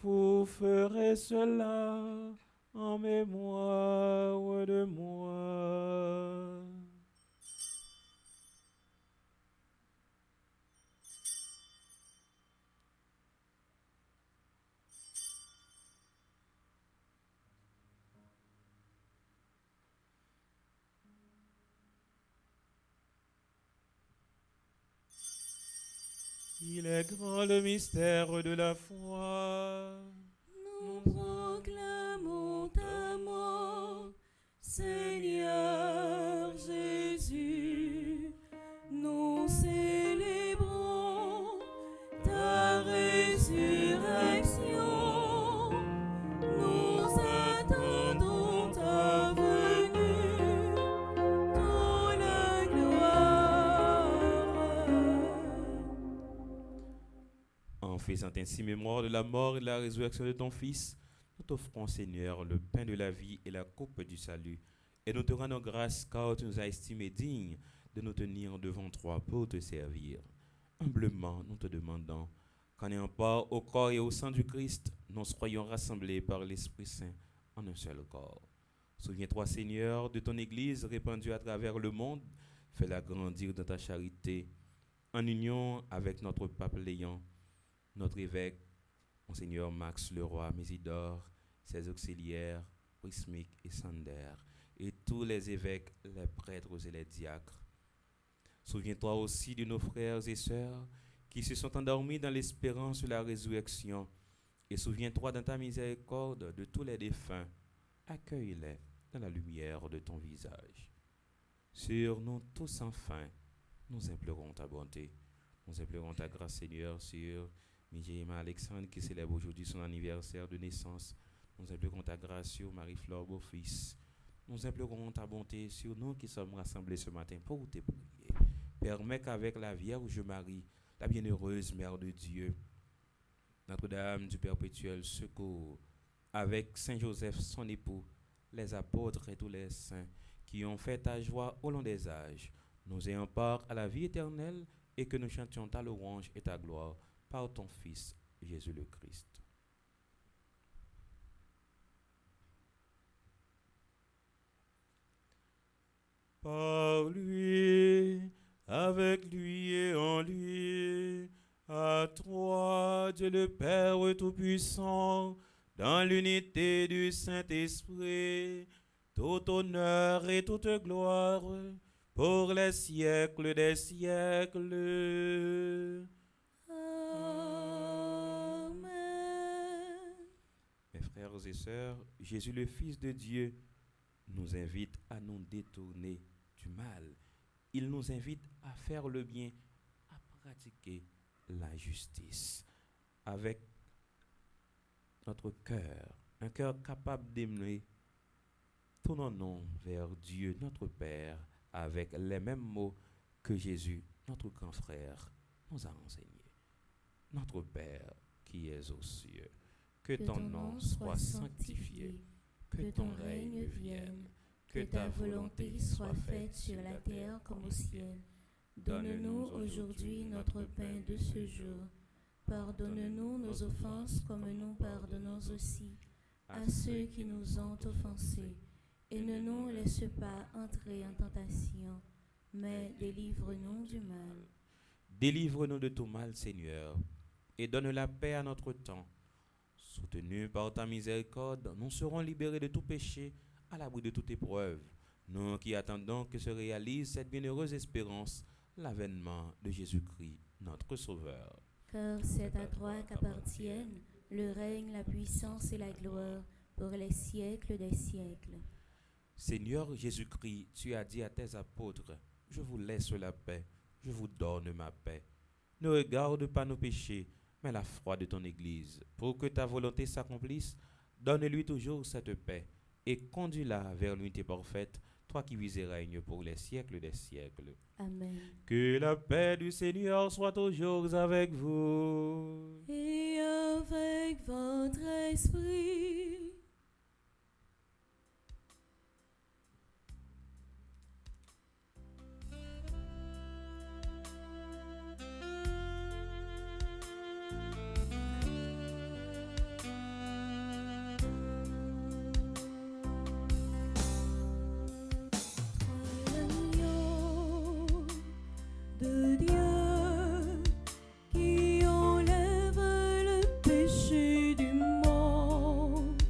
Vous ferez cela en mémoire de moi. Il est grand le mystère de la foi. Nous proclamons ta mort, Seigneur Jésus. Nous célébrons ta résurrection. Nous attendons ta venue dans la gloire. En faisant ainsi mémoire de la mort et de la résurrection de ton Fils, nous t'offrons, Seigneur, le pain de la vie et la coupe du salut. Et nous te rendons grâce car tu nous as estimés dignes de nous tenir devant toi pour te servir. Humblement, nous te demandons qu'en ayant part au corps et au sang du Christ, nous soyons rassemblés par l'Esprit Saint en un seul corps. Souviens-toi, Seigneur, de ton Église répandue à travers le monde. Fais-la grandir dans ta charité, en union avec notre pape Léon, notre évêque, Monseigneur Max Leroy Mésidor, ses auxiliaires, Prismic et Sander, et tous les évêques, les prêtres et les diacres. Souviens-toi aussi de nos frères et sœurs qui se sont endormis dans l'espérance de la résurrection. Et souviens-toi dans ta miséricorde de tous les défunts. Accueille-les dans la lumière de ton visage. Sur nous tous enfin, nous implorons ta bonté. Nous implorons ta grâce, Seigneur, sur Mijéma Alexandre qui célèbre aujourd'hui son anniversaire de naissance. Nous implorons ta grâce sur Marie-Flore Beaufils. Nous implorons ta bonté sur nous qui sommes rassemblés ce matin pour te prier. Permets qu'avec la Vierge Marie, la bienheureuse Mère de Dieu, Notre-Dame du Perpétuel Secours, avec Saint Joseph son époux, les apôtres et tous les saints qui ont fait ta joie au long des âges, nous ayons part à la vie éternelle et que nous chantions ta louange et ta gloire par ton Fils Jésus le Christ. Par lui, avec lui et en lui, à toi, Dieu le Père Tout-Puissant, dans l'unité du Saint-Esprit, tout honneur et toute gloire pour les siècles des siècles. Amen. Mes frères et sœurs, Jésus le Fils de Dieu nous invite à nous détourner du mal. Il nous invite à faire le bien, à pratiquer la justice avec notre cœur, un cœur capable d'aimer. Tournons-nous vers Dieu, notre Père, avec les mêmes mots que Jésus, notre grand frère, nous a enseignés. Notre Père qui es aux cieux, que ton nom soit sanctifié, que ton règne vienne, que ta volonté soit faite sur la terre comme au ciel. Donne-nous aujourd'hui notre pain de ce jour. Pardonne-nous nos offenses comme nous pardonnons aussi à ceux qui nous ont offensés. Et ne nous laisse pas entrer en tentation, mais délivre-nous du mal. Délivre-nous de tout mal, Seigneur, et donne la paix à notre temps. Soutenus par ta miséricorde, nous serons libérés de tout péché, à l'abri de toute épreuve. Nous qui attendons que se réalise cette bienheureuse espérance, l'avènement de Jésus-Christ, notre Sauveur. Car c'est à toi qu'appartiennent le règne, la puissance et la gloire pour les siècles des siècles. Seigneur Jésus-Christ, tu as dit à tes apôtres, je vous laisse la paix, je vous donne ma paix. Ne regarde pas nos péchés, mais la foi de ton Église. Pour que ta volonté s'accomplisse, donne-lui toujours cette paix et conduis-la vers l'unité parfaite, toi qui vis et règnes pour les siècles des siècles. Amen. Que la paix du Seigneur soit toujours avec vous. Et avec votre esprit. De Dieu qui enlève le péché du monde,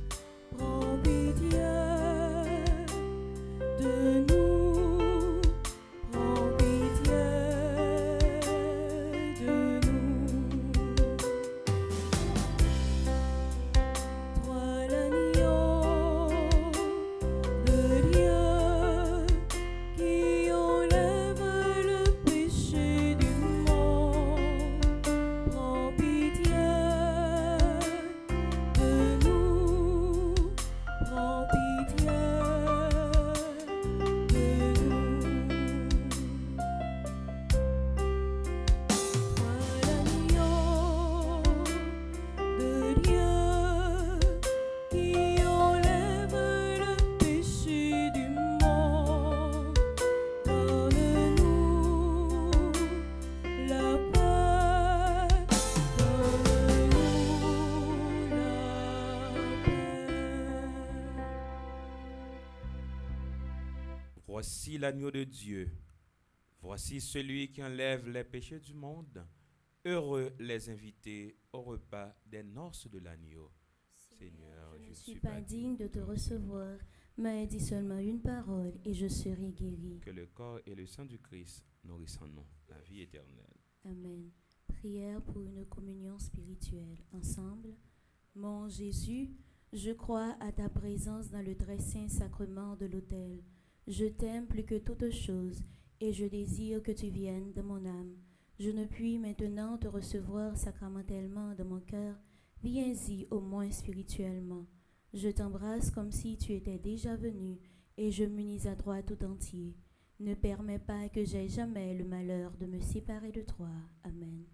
Voici l'agneau de Dieu. Voici celui qui enlève les péchés du monde. Heureux les invités au repas des noces de l'agneau. Seigneur, je ne suis pas digne de te recevoir, mais dis seulement une parole et je serai guéri. Que le corps et le sang du Christ nourrissent en nous la vie éternelle. Amen. Prière pour une communion spirituelle. Ensemble, mon Jésus, je crois à ta présence dans le très saint sacrement de l'autel. Je t'aime plus que toute chose et je désire que tu viennes dans mon âme. Je ne puis maintenant te recevoir sacramentellement dans mon cœur. Viens-y au moins spirituellement. Je t'embrasse comme si tu étais déjà venu et je m'unis à toi tout entier. Ne permets pas que j'aie jamais le malheur de me séparer de toi. Amen.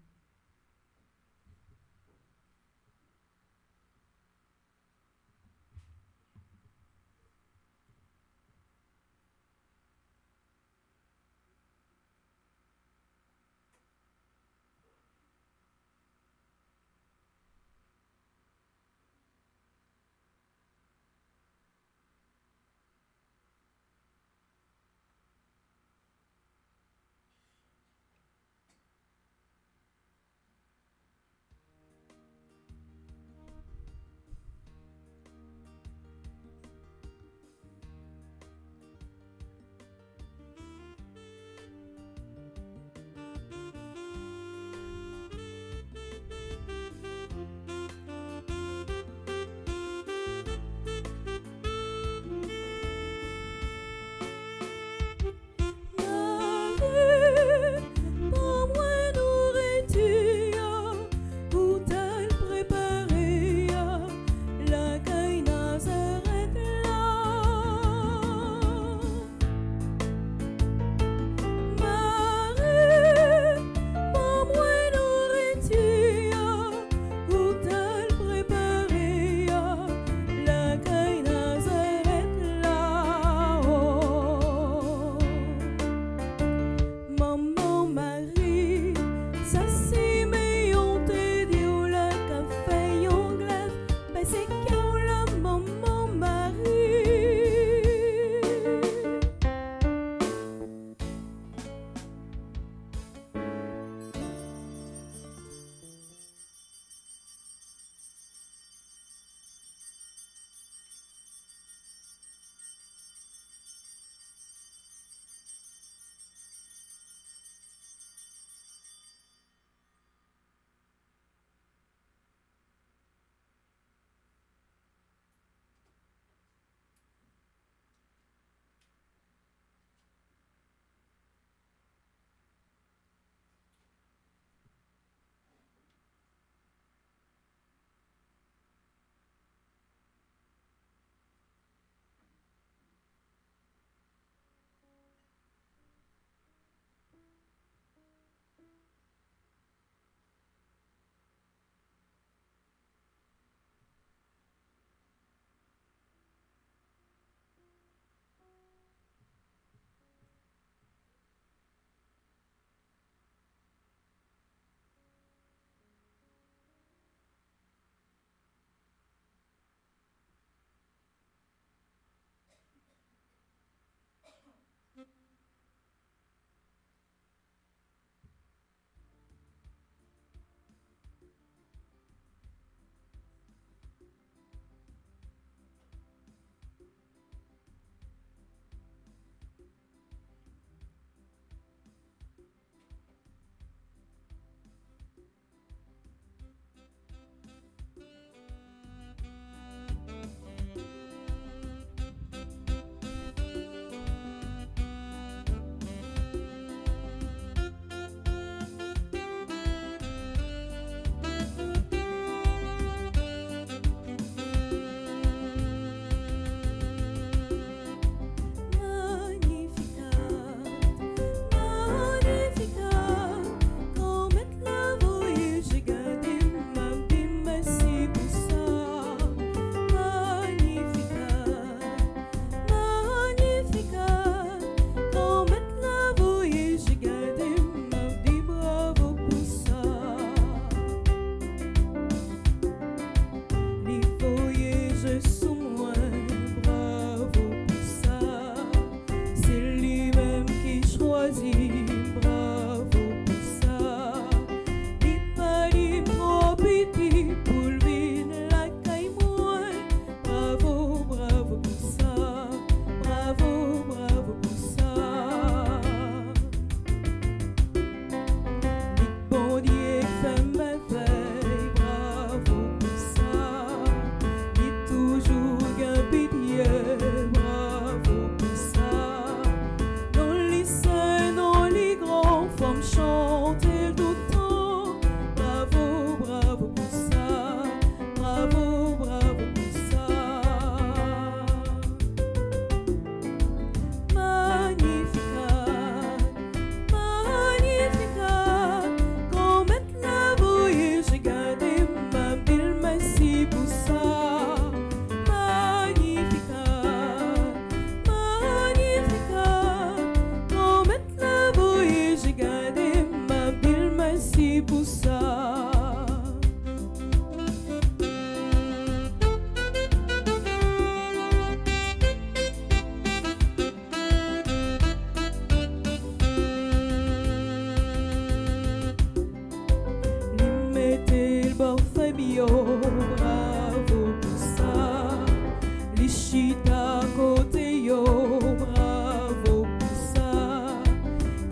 qui chita côté yo, bravo pour ça.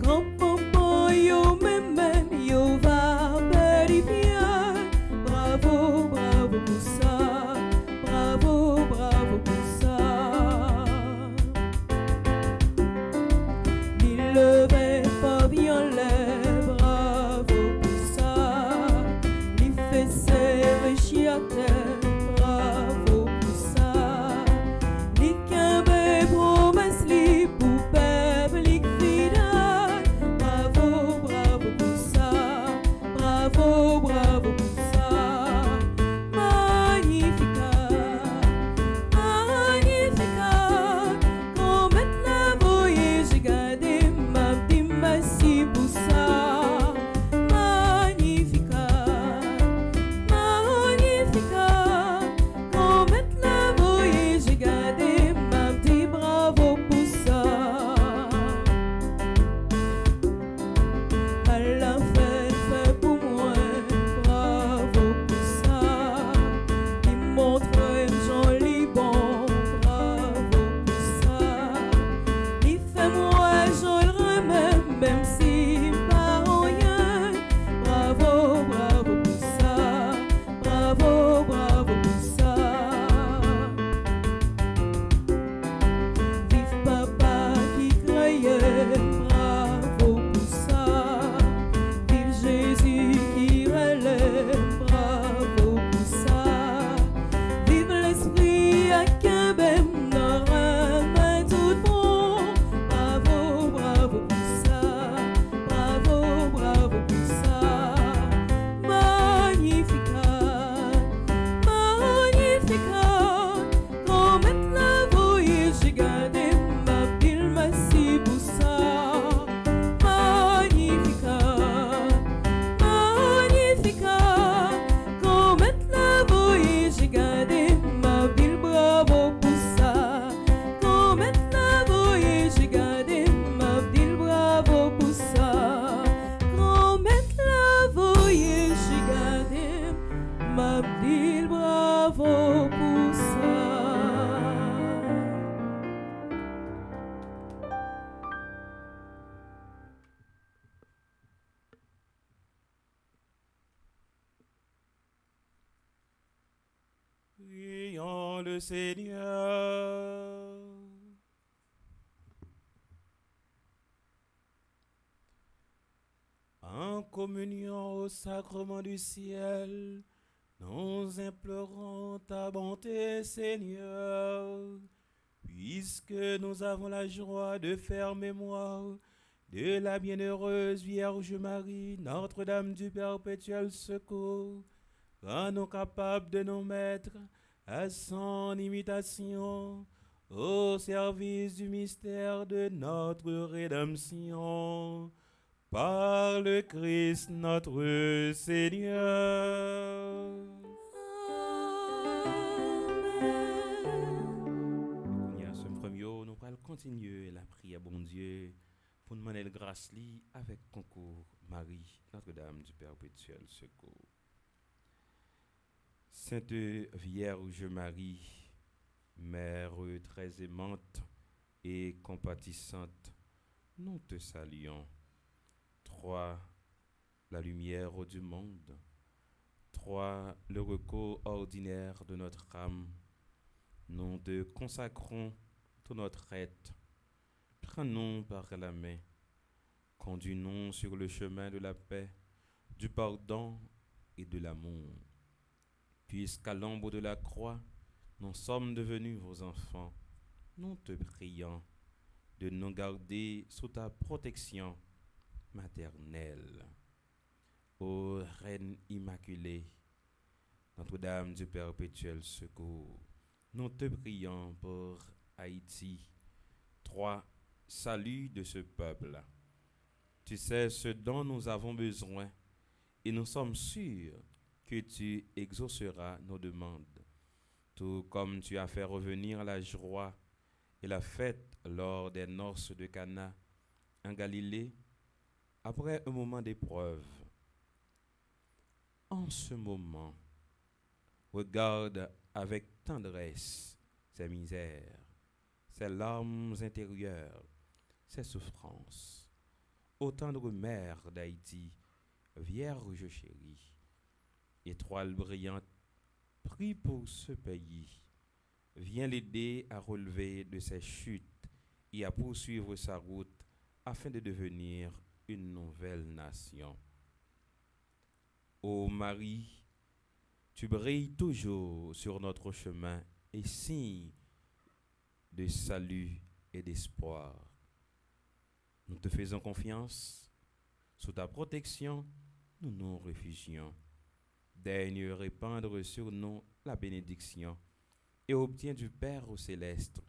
Grand-papa yo même yo va bel bien. Bravo, bravo pour ça. Bravo, bravo pour ça. Il levait pas bien les bravo pour ça. Il fait serrer chiater. Prions le Seigneur. En communion au sacrement du ciel, nous implorons ta bonté, Seigneur, puisque nous avons la joie de faire mémoire de la bienheureuse Vierge Marie, Notre-Dame du perpétuel secours. Rends-nous capables de nous mettre à son imitation au service du mystère de notre rédemption. Par le Christ notre Seigneur. Amen. Ce premier, nous allons continuer la prière, bon Dieu, pour nous demander la grâce avec concours Marie, Notre-Dame du perpétuel secours. Sainte Vierge Marie, Mère très aimante et compatissante, nous te saluons. 3. La lumière du monde. 3. Le recours ordinaire de notre âme. Nous te consacrons tout notre être. Prends-nous par la main. Conduis-nous sur le chemin de la paix, du pardon et de l'amour. Puisqu'à l'ombre de la croix, nous sommes devenus vos enfants, nous te prions de nous garder sous ta protection maternelle. Ô Reine Immaculée, Notre-Dame du perpétuel secours, nous te prions pour Haïti. 3. Salut de ce peuple. Tu sais ce dont nous avons besoin et nous sommes sûrs que tu exauceras nos demandes, tout comme tu as fait revenir la joie et la fête lors des noces de Cana en Galilée, après un moment d'épreuve. En ce moment, regarde avec tendresse ses misères, ses larmes intérieures, ses souffrances. Ô tendre mère d'Haïti, Vierge chérie, étoile brillante, prie pour ce pays. Viens l'aider à relever de ses chutes et à poursuivre sa route afin de devenir une nouvelle nation. Ô Marie, tu brilles toujours sur notre chemin et signe de salut et d'espoir. Nous te faisons confiance. Sous ta protection, nous nous réfugions. Daigne répandre sur nous la bénédiction et obtiens du Père au céleste,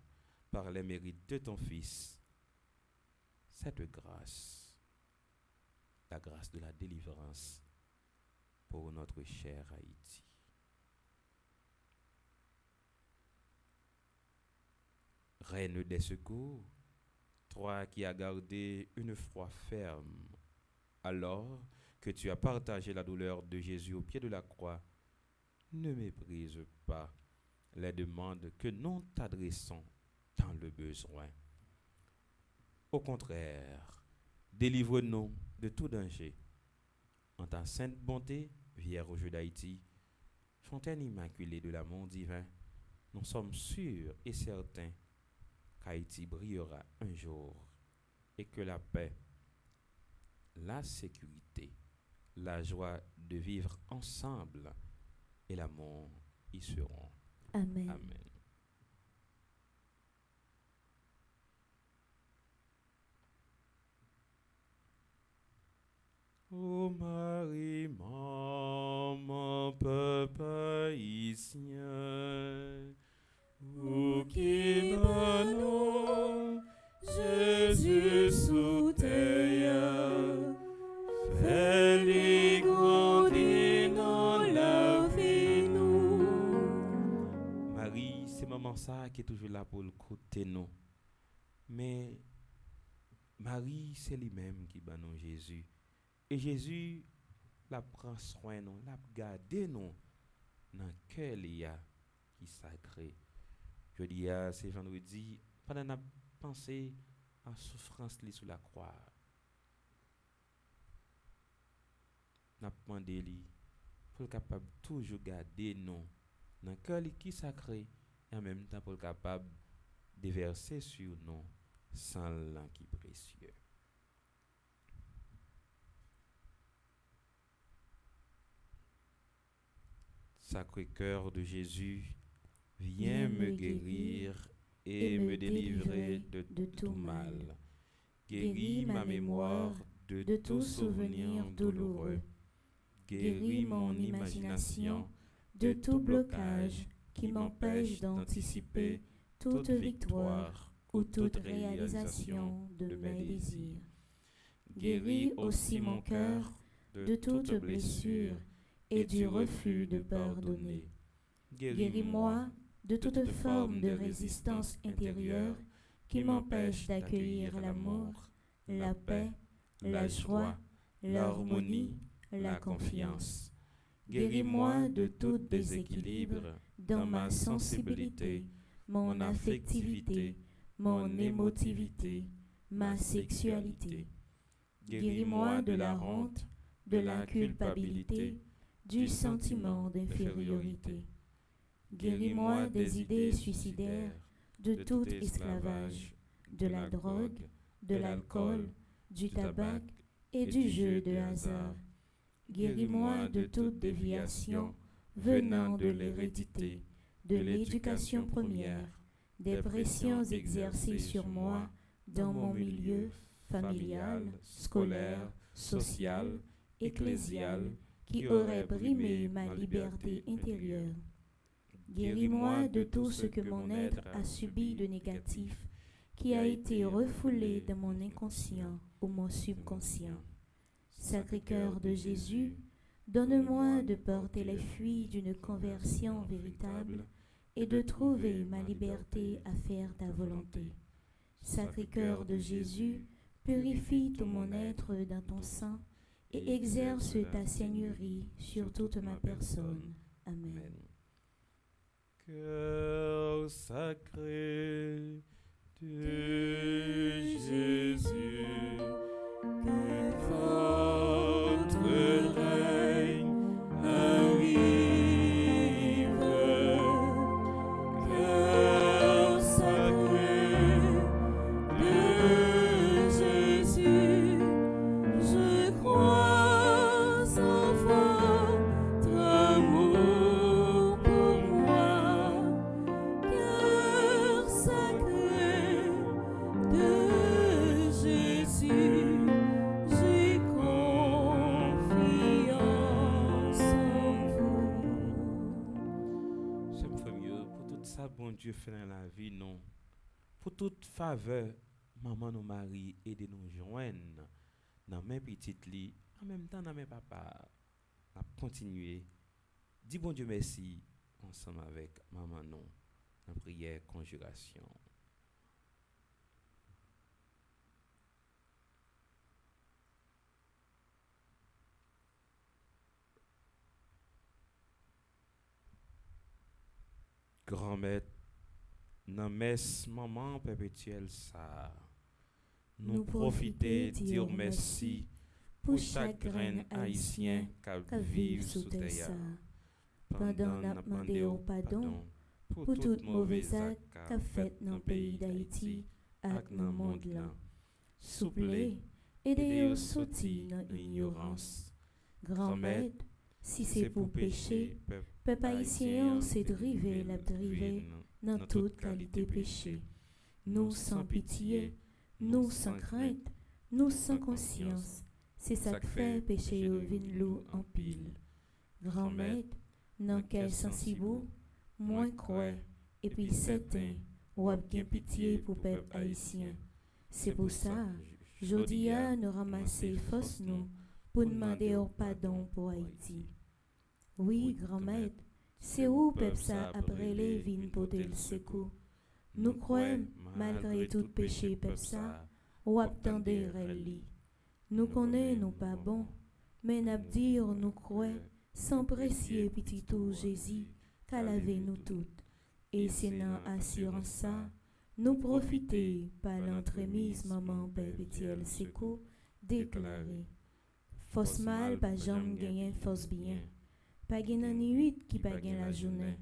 par les mérites de ton Fils, cette grâce, la grâce de la délivrance pour notre cher Haïti. Reine des secours, toi qui as gardé une foi ferme, alors que tu as partagé la douleur de Jésus au pied de la croix, ne méprise pas les demandes que nous t'adressons dans le besoin. Au contraire, délivre-nous de tout danger. En ta sainte bonté, Vierge d'Haïti, fontaine immaculée de l'amour divin, nous sommes sûrs et certains qu'Haïti brillera un jour et que la paix, la sécurité, la joie de vivre ensemble et l'amour y seront. Amen. Amen. Ô Marie, maman, peuple haïtien, vous qui banons Jésus sous terre, fais-les grandir dans la vie nous. Marie, c'est maman ça qui est toujours là pour le côté nous. Mais Marie, c'est lui-même qui banon Jésus. Et Jésus la prend soin nous, la garde nous dans le cœur qui est sacré. Je dis à ce vendredi, pendant que nous pensé à la souffrance sous la croix, nous avons demandé pour être capable de toujours garder nous dans le cœur qui est sacré et en même temps pour être capable de verser sur nous sang qui est précieux. Sacré-Cœur de Jésus, viens me guérir et me délivrer de tout mal. Guéris ma mémoire de tout souvenir douloureux. Guéris mon imagination de tout blocage qui m'empêche d'anticiper toute victoire ou toute réalisation de mes désirs. Guéris aussi mon cœur de toute blessure et du refus de pardonner. Guéris-moi de toute forme de résistance intérieure qui m'empêche d'accueillir l'amour, la paix, la joie, l'harmonie, la confiance. Guéris-moi de tout déséquilibre dans ma sensibilité, mon affectivité, mon émotivité, ma sexualité. Guéris-moi de la honte, de la culpabilité, du sentiment d'infériorité. Guéris-moi des idées suicidaires, de tout esclavage, de la drogue, de l'alcool, du tabac et du jeu de hasard. Guéris-moi de toute déviation venant de l'hérédité, de l'éducation première, des pressions exercées sur moi dans mon milieu familial, scolaire, social, ecclésial, qui aurait brimé ma liberté intérieure. Guéris-moi de tout ce que mon être a subi de négatif, qui a été refoulé dans mon inconscient ou mon subconscient. Sacré-Cœur de Jésus, donne-moi de porter les fruits d'une conversion véritable et de trouver ma liberté à faire ta volonté. Sacré-Cœur de Jésus, purifie tout mon être dans ton sang et exerce ta seigneurie sur toute ma personne. Amen. Cœur sacré de Jésus, que votre règne arrive. Cœur sacré de Jésus, je crois en votre amour pour moi. Cœur sacré de Jésus, j'ai confiance en vous. J'aime faire mieux pour tout ça, bon Dieu fait dans la vie, non. Pour toute faveur, maman nous marie, aidez nous joindre dans mes petites lits, en même temps dans mes papas. À continuer. Dis bon Dieu merci ensemble avec maman non. Dans prière conjuration. Grand-mère, dans messe maman perpétuelle ça. Nous profiter dire merci pour chaque grain haïtien qui vit sous terre. Pendant n'a demandé au pardon pour toute mauvaise acte qu'a fait dans le pays d'Haïti et dans le monde là. Souple, aidez-nous sortir dans l'ignorance. Grand-mère, si c'est pour pécher, peuple haïtien c'est drivé la drivé dans toute qualité péché. Nous sans pitié, nous sans crainte, nous sans conscience. C'est ça que fait péché au vin loup en pile. Grand-mère, non qu'elle sensible, moins croix, et puis certain, ou a bien pitié pour peuple haïtien. C'est pour ça, jodi a nous ramasser force nous, pour demander au pardon pour Haïti. Oui, grand-mère, c'est où peuple ça après les vignes pour le secours. Nous croyons, malgré tout péché peuple ça, ou attendre reli. Nous connaissons nous pas bon, mais n'a dire nous croyons, sans précier petit tout Jésus, qu'à laver nous toutes. Et c'est dans assurance ça, nous profiter par l'entremise maman perpétuelle secours, déclaré. Force mal, pas jamais gagner force bien. Pas gagner nuit qui pas gagner la journée.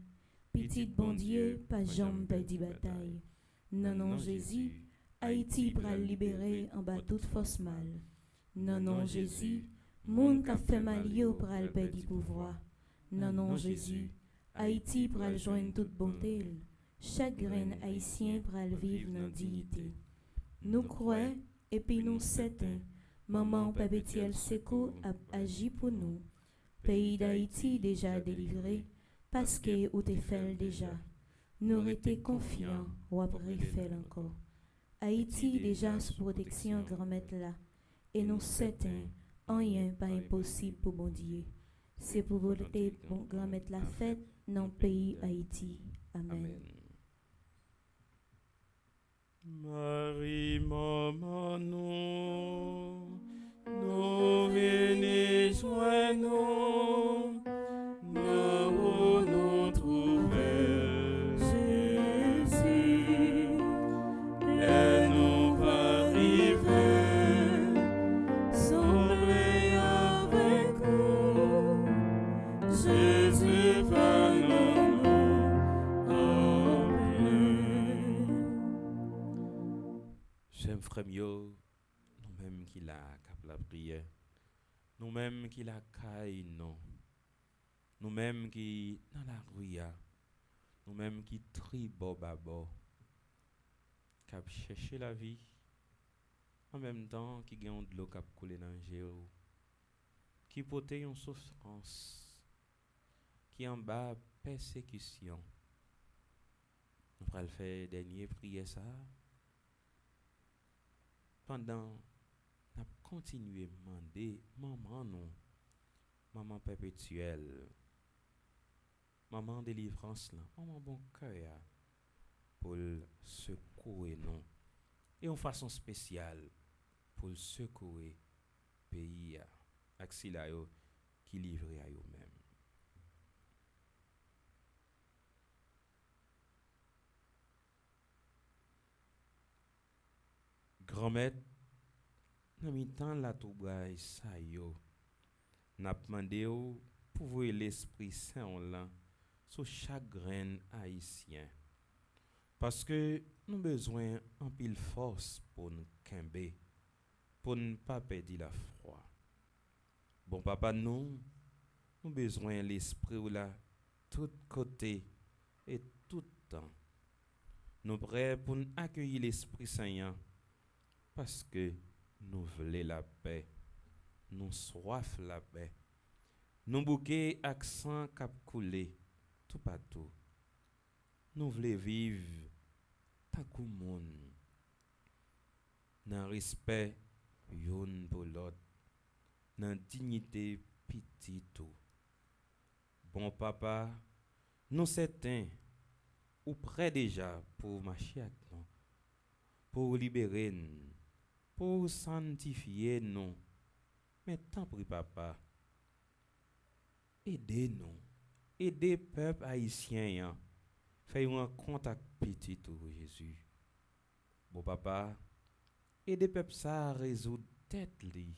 Petit bon Dieu, pas jamais perdu bataille. Non, non, Jésus, Haïti pral libérer en bas toute force mal. Non, non, Jésus, moun ka fait mal yo pral perdu pouvoir. Non, non, Jésus, Haïti pral joindre toute bonté. Chaque grain haïtien pral vivre dans dignité. Nous croyons et puis nous certains, maman perpétuelle secours a agi pour nous. Pays d'Haïti déjà délivré, parce que ou te fait déjà. Nous étions confiants ou après fait encore. Haïti déjà sous protection grand-mère là, et nous certains, rien pas impossible pour bon Dieu. C'est pour volonté bon grand-mère la fête dans le pays Haïti. Amen. Marie, maman, nous venez joindre nous, nous trouver Jésus, et nous va arriver, sembler avec nous, Jésus va nous emmener. J'aime frère mieux, nous-mêmes qui la cap la prière, nous-mêmes qui la caille non, nous-mêmes qui dans la rue, nous-mêmes qui tri babo, cap chercher la vie, en même temps qui gagne de l'eau cap couler dans géo, qui porte une souffrance, qui en bas persécution. Nous allons faire dernier prière ça. Pendant n'a continué à demander maman non, maman perpétuelle, maman délivrance là, maman bon cœur pour le secouer non, et en façon spéciale pour le secouer pays axila yo qui livré à eux-mêmes. Grand-mère, dans mi temps la toubaille ça yo, n'a demandé pour voir l'Esprit Saint là sur chaque grain haïtien. Parce que nous besoin en pile force pour nous kembe, pour ne pas perdre la foi. Bon papa nous besoin l'esprit là tout côté et tout temps. Nous prêts pour nous accueillir l'Esprit Saint parce que nous voulons la paix, nous soif la paix. Nous bouquet accent cap coulé tout partout. Nous voulons vivre tant que monde dans respect yon pour l'autre, dans dignité petit tout. Bon papa, nous certains ou prêts déjà pour marcher avec nous, pour libérer nous, pour sanctifier nous. Mais tant pis papa, aidez-nous, aidez peuple haïtien, fais un contact petit tout Jésus. Bon papa, aidez peuple ça à résoudre tête li,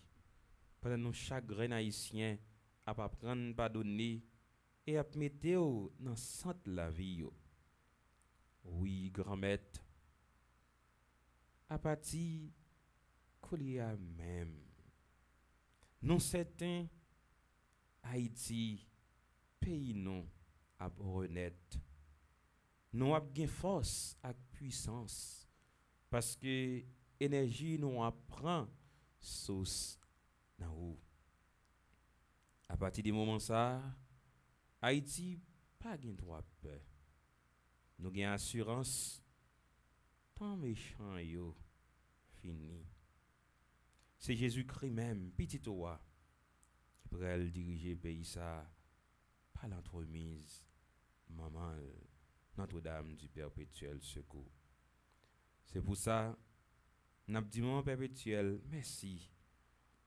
pendant nos chagrins haïtiens à pas prendre pardonner et à mettre dans centre la vie yo. Oui, grand-mère, à partir Kolia même, non certain Haïti, pays non, à renaître. Nous avons gain force et puissance parce que énergie nous apprend source dans où. À partir du moment ça, Haïti pas gain droit peur. Nous gain assurance tant méchant yo fini. C'est Jésus-Christ même, petit roi, qui pourrait diriger le pays ça par l'entremise maman Notre-Dame du perpétuel secours. C'est pour ça n'a dit mon perpétuel merci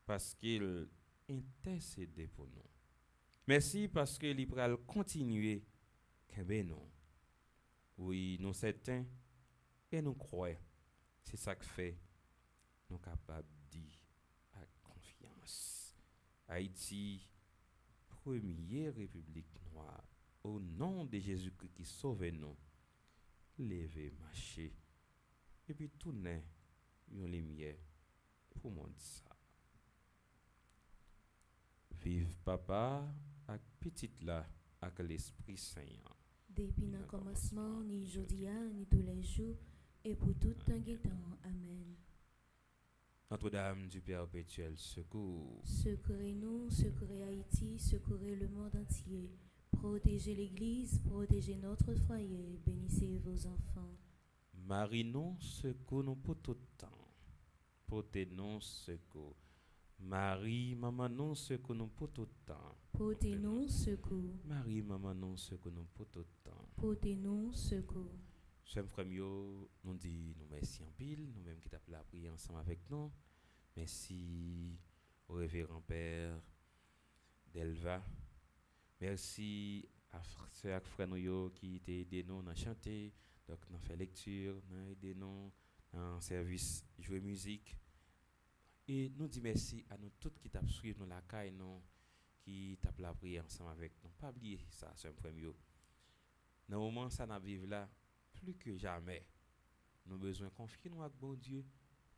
parce qu'il intercède pour nous. Merci parce que il pourra continuer kembe nous. Oui, nous certains et nous croyons. C'est ça que fait nous capables de dire avec confiance. Haïti, première république noire, au nom de Jésus-Christ qui sauve nous, levez, marchez, et puis tournez une lumière pour monde ça. Vive papa, avec petite là, avec l'Esprit Saint. Depuis le commencement, ni jodia, ni tous les jours, et pour tout temps. Amen. Notre-Dame du perpétuel secours. Secourez-nous, secourez Haïti, secourez le monde entier. Protégez l'Église, protégez notre foyer, bénissez vos enfants. Marie, nous secours nous pour tout temps. Portez-nous secours. Marie, maman, nous secours nous pour tout temps. Portez-nous secours. Marie, maman, nous secours nous pour tout temps. Portez-nous secours. Chers frères, nous disons nous merci en pile, nous-mêmes qui t'appelons à prier ensemble avec nous. Merci au révérend Père Delva. Merci à frère nous qui t'a aidé nous à chanter, donc nous fait lecture, nous aidé nous dans service jouer musique. Et nous disons merci à nous tous qui t'ont suivi nous la caille nous qui t'appelent à prier ensemble avec nous. Pas oublier ça, c'est un premier. Dans le moment ça n'a vivre là plus que jamais. Nous avons besoin de confier nous avec bon Dieu.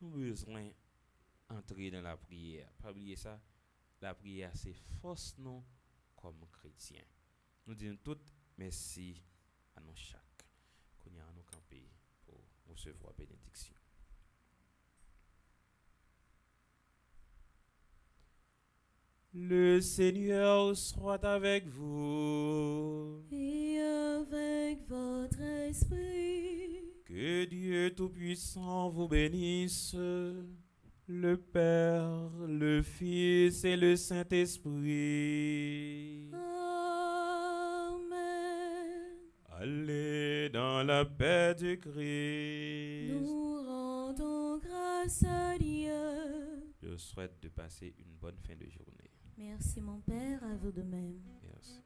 Nous avons besoin d'entrer dans la prière. Pas oublier ça. La prière, c'est force nous comme chrétiens. Nous disons tout merci à nous chaque. Qu'on y a à nous camper pour recevoir bénédiction. Le Seigneur soit avec vous. Et avec votre esprit. Que Dieu Tout-Puissant vous bénisse, le Père, le Fils et le Saint-Esprit. Amen. Allez dans la paix du Christ. Nous rendons grâce à Dieu. Je souhaite de passer une bonne fin de journée. Merci mon Père, à vous de même. Merci.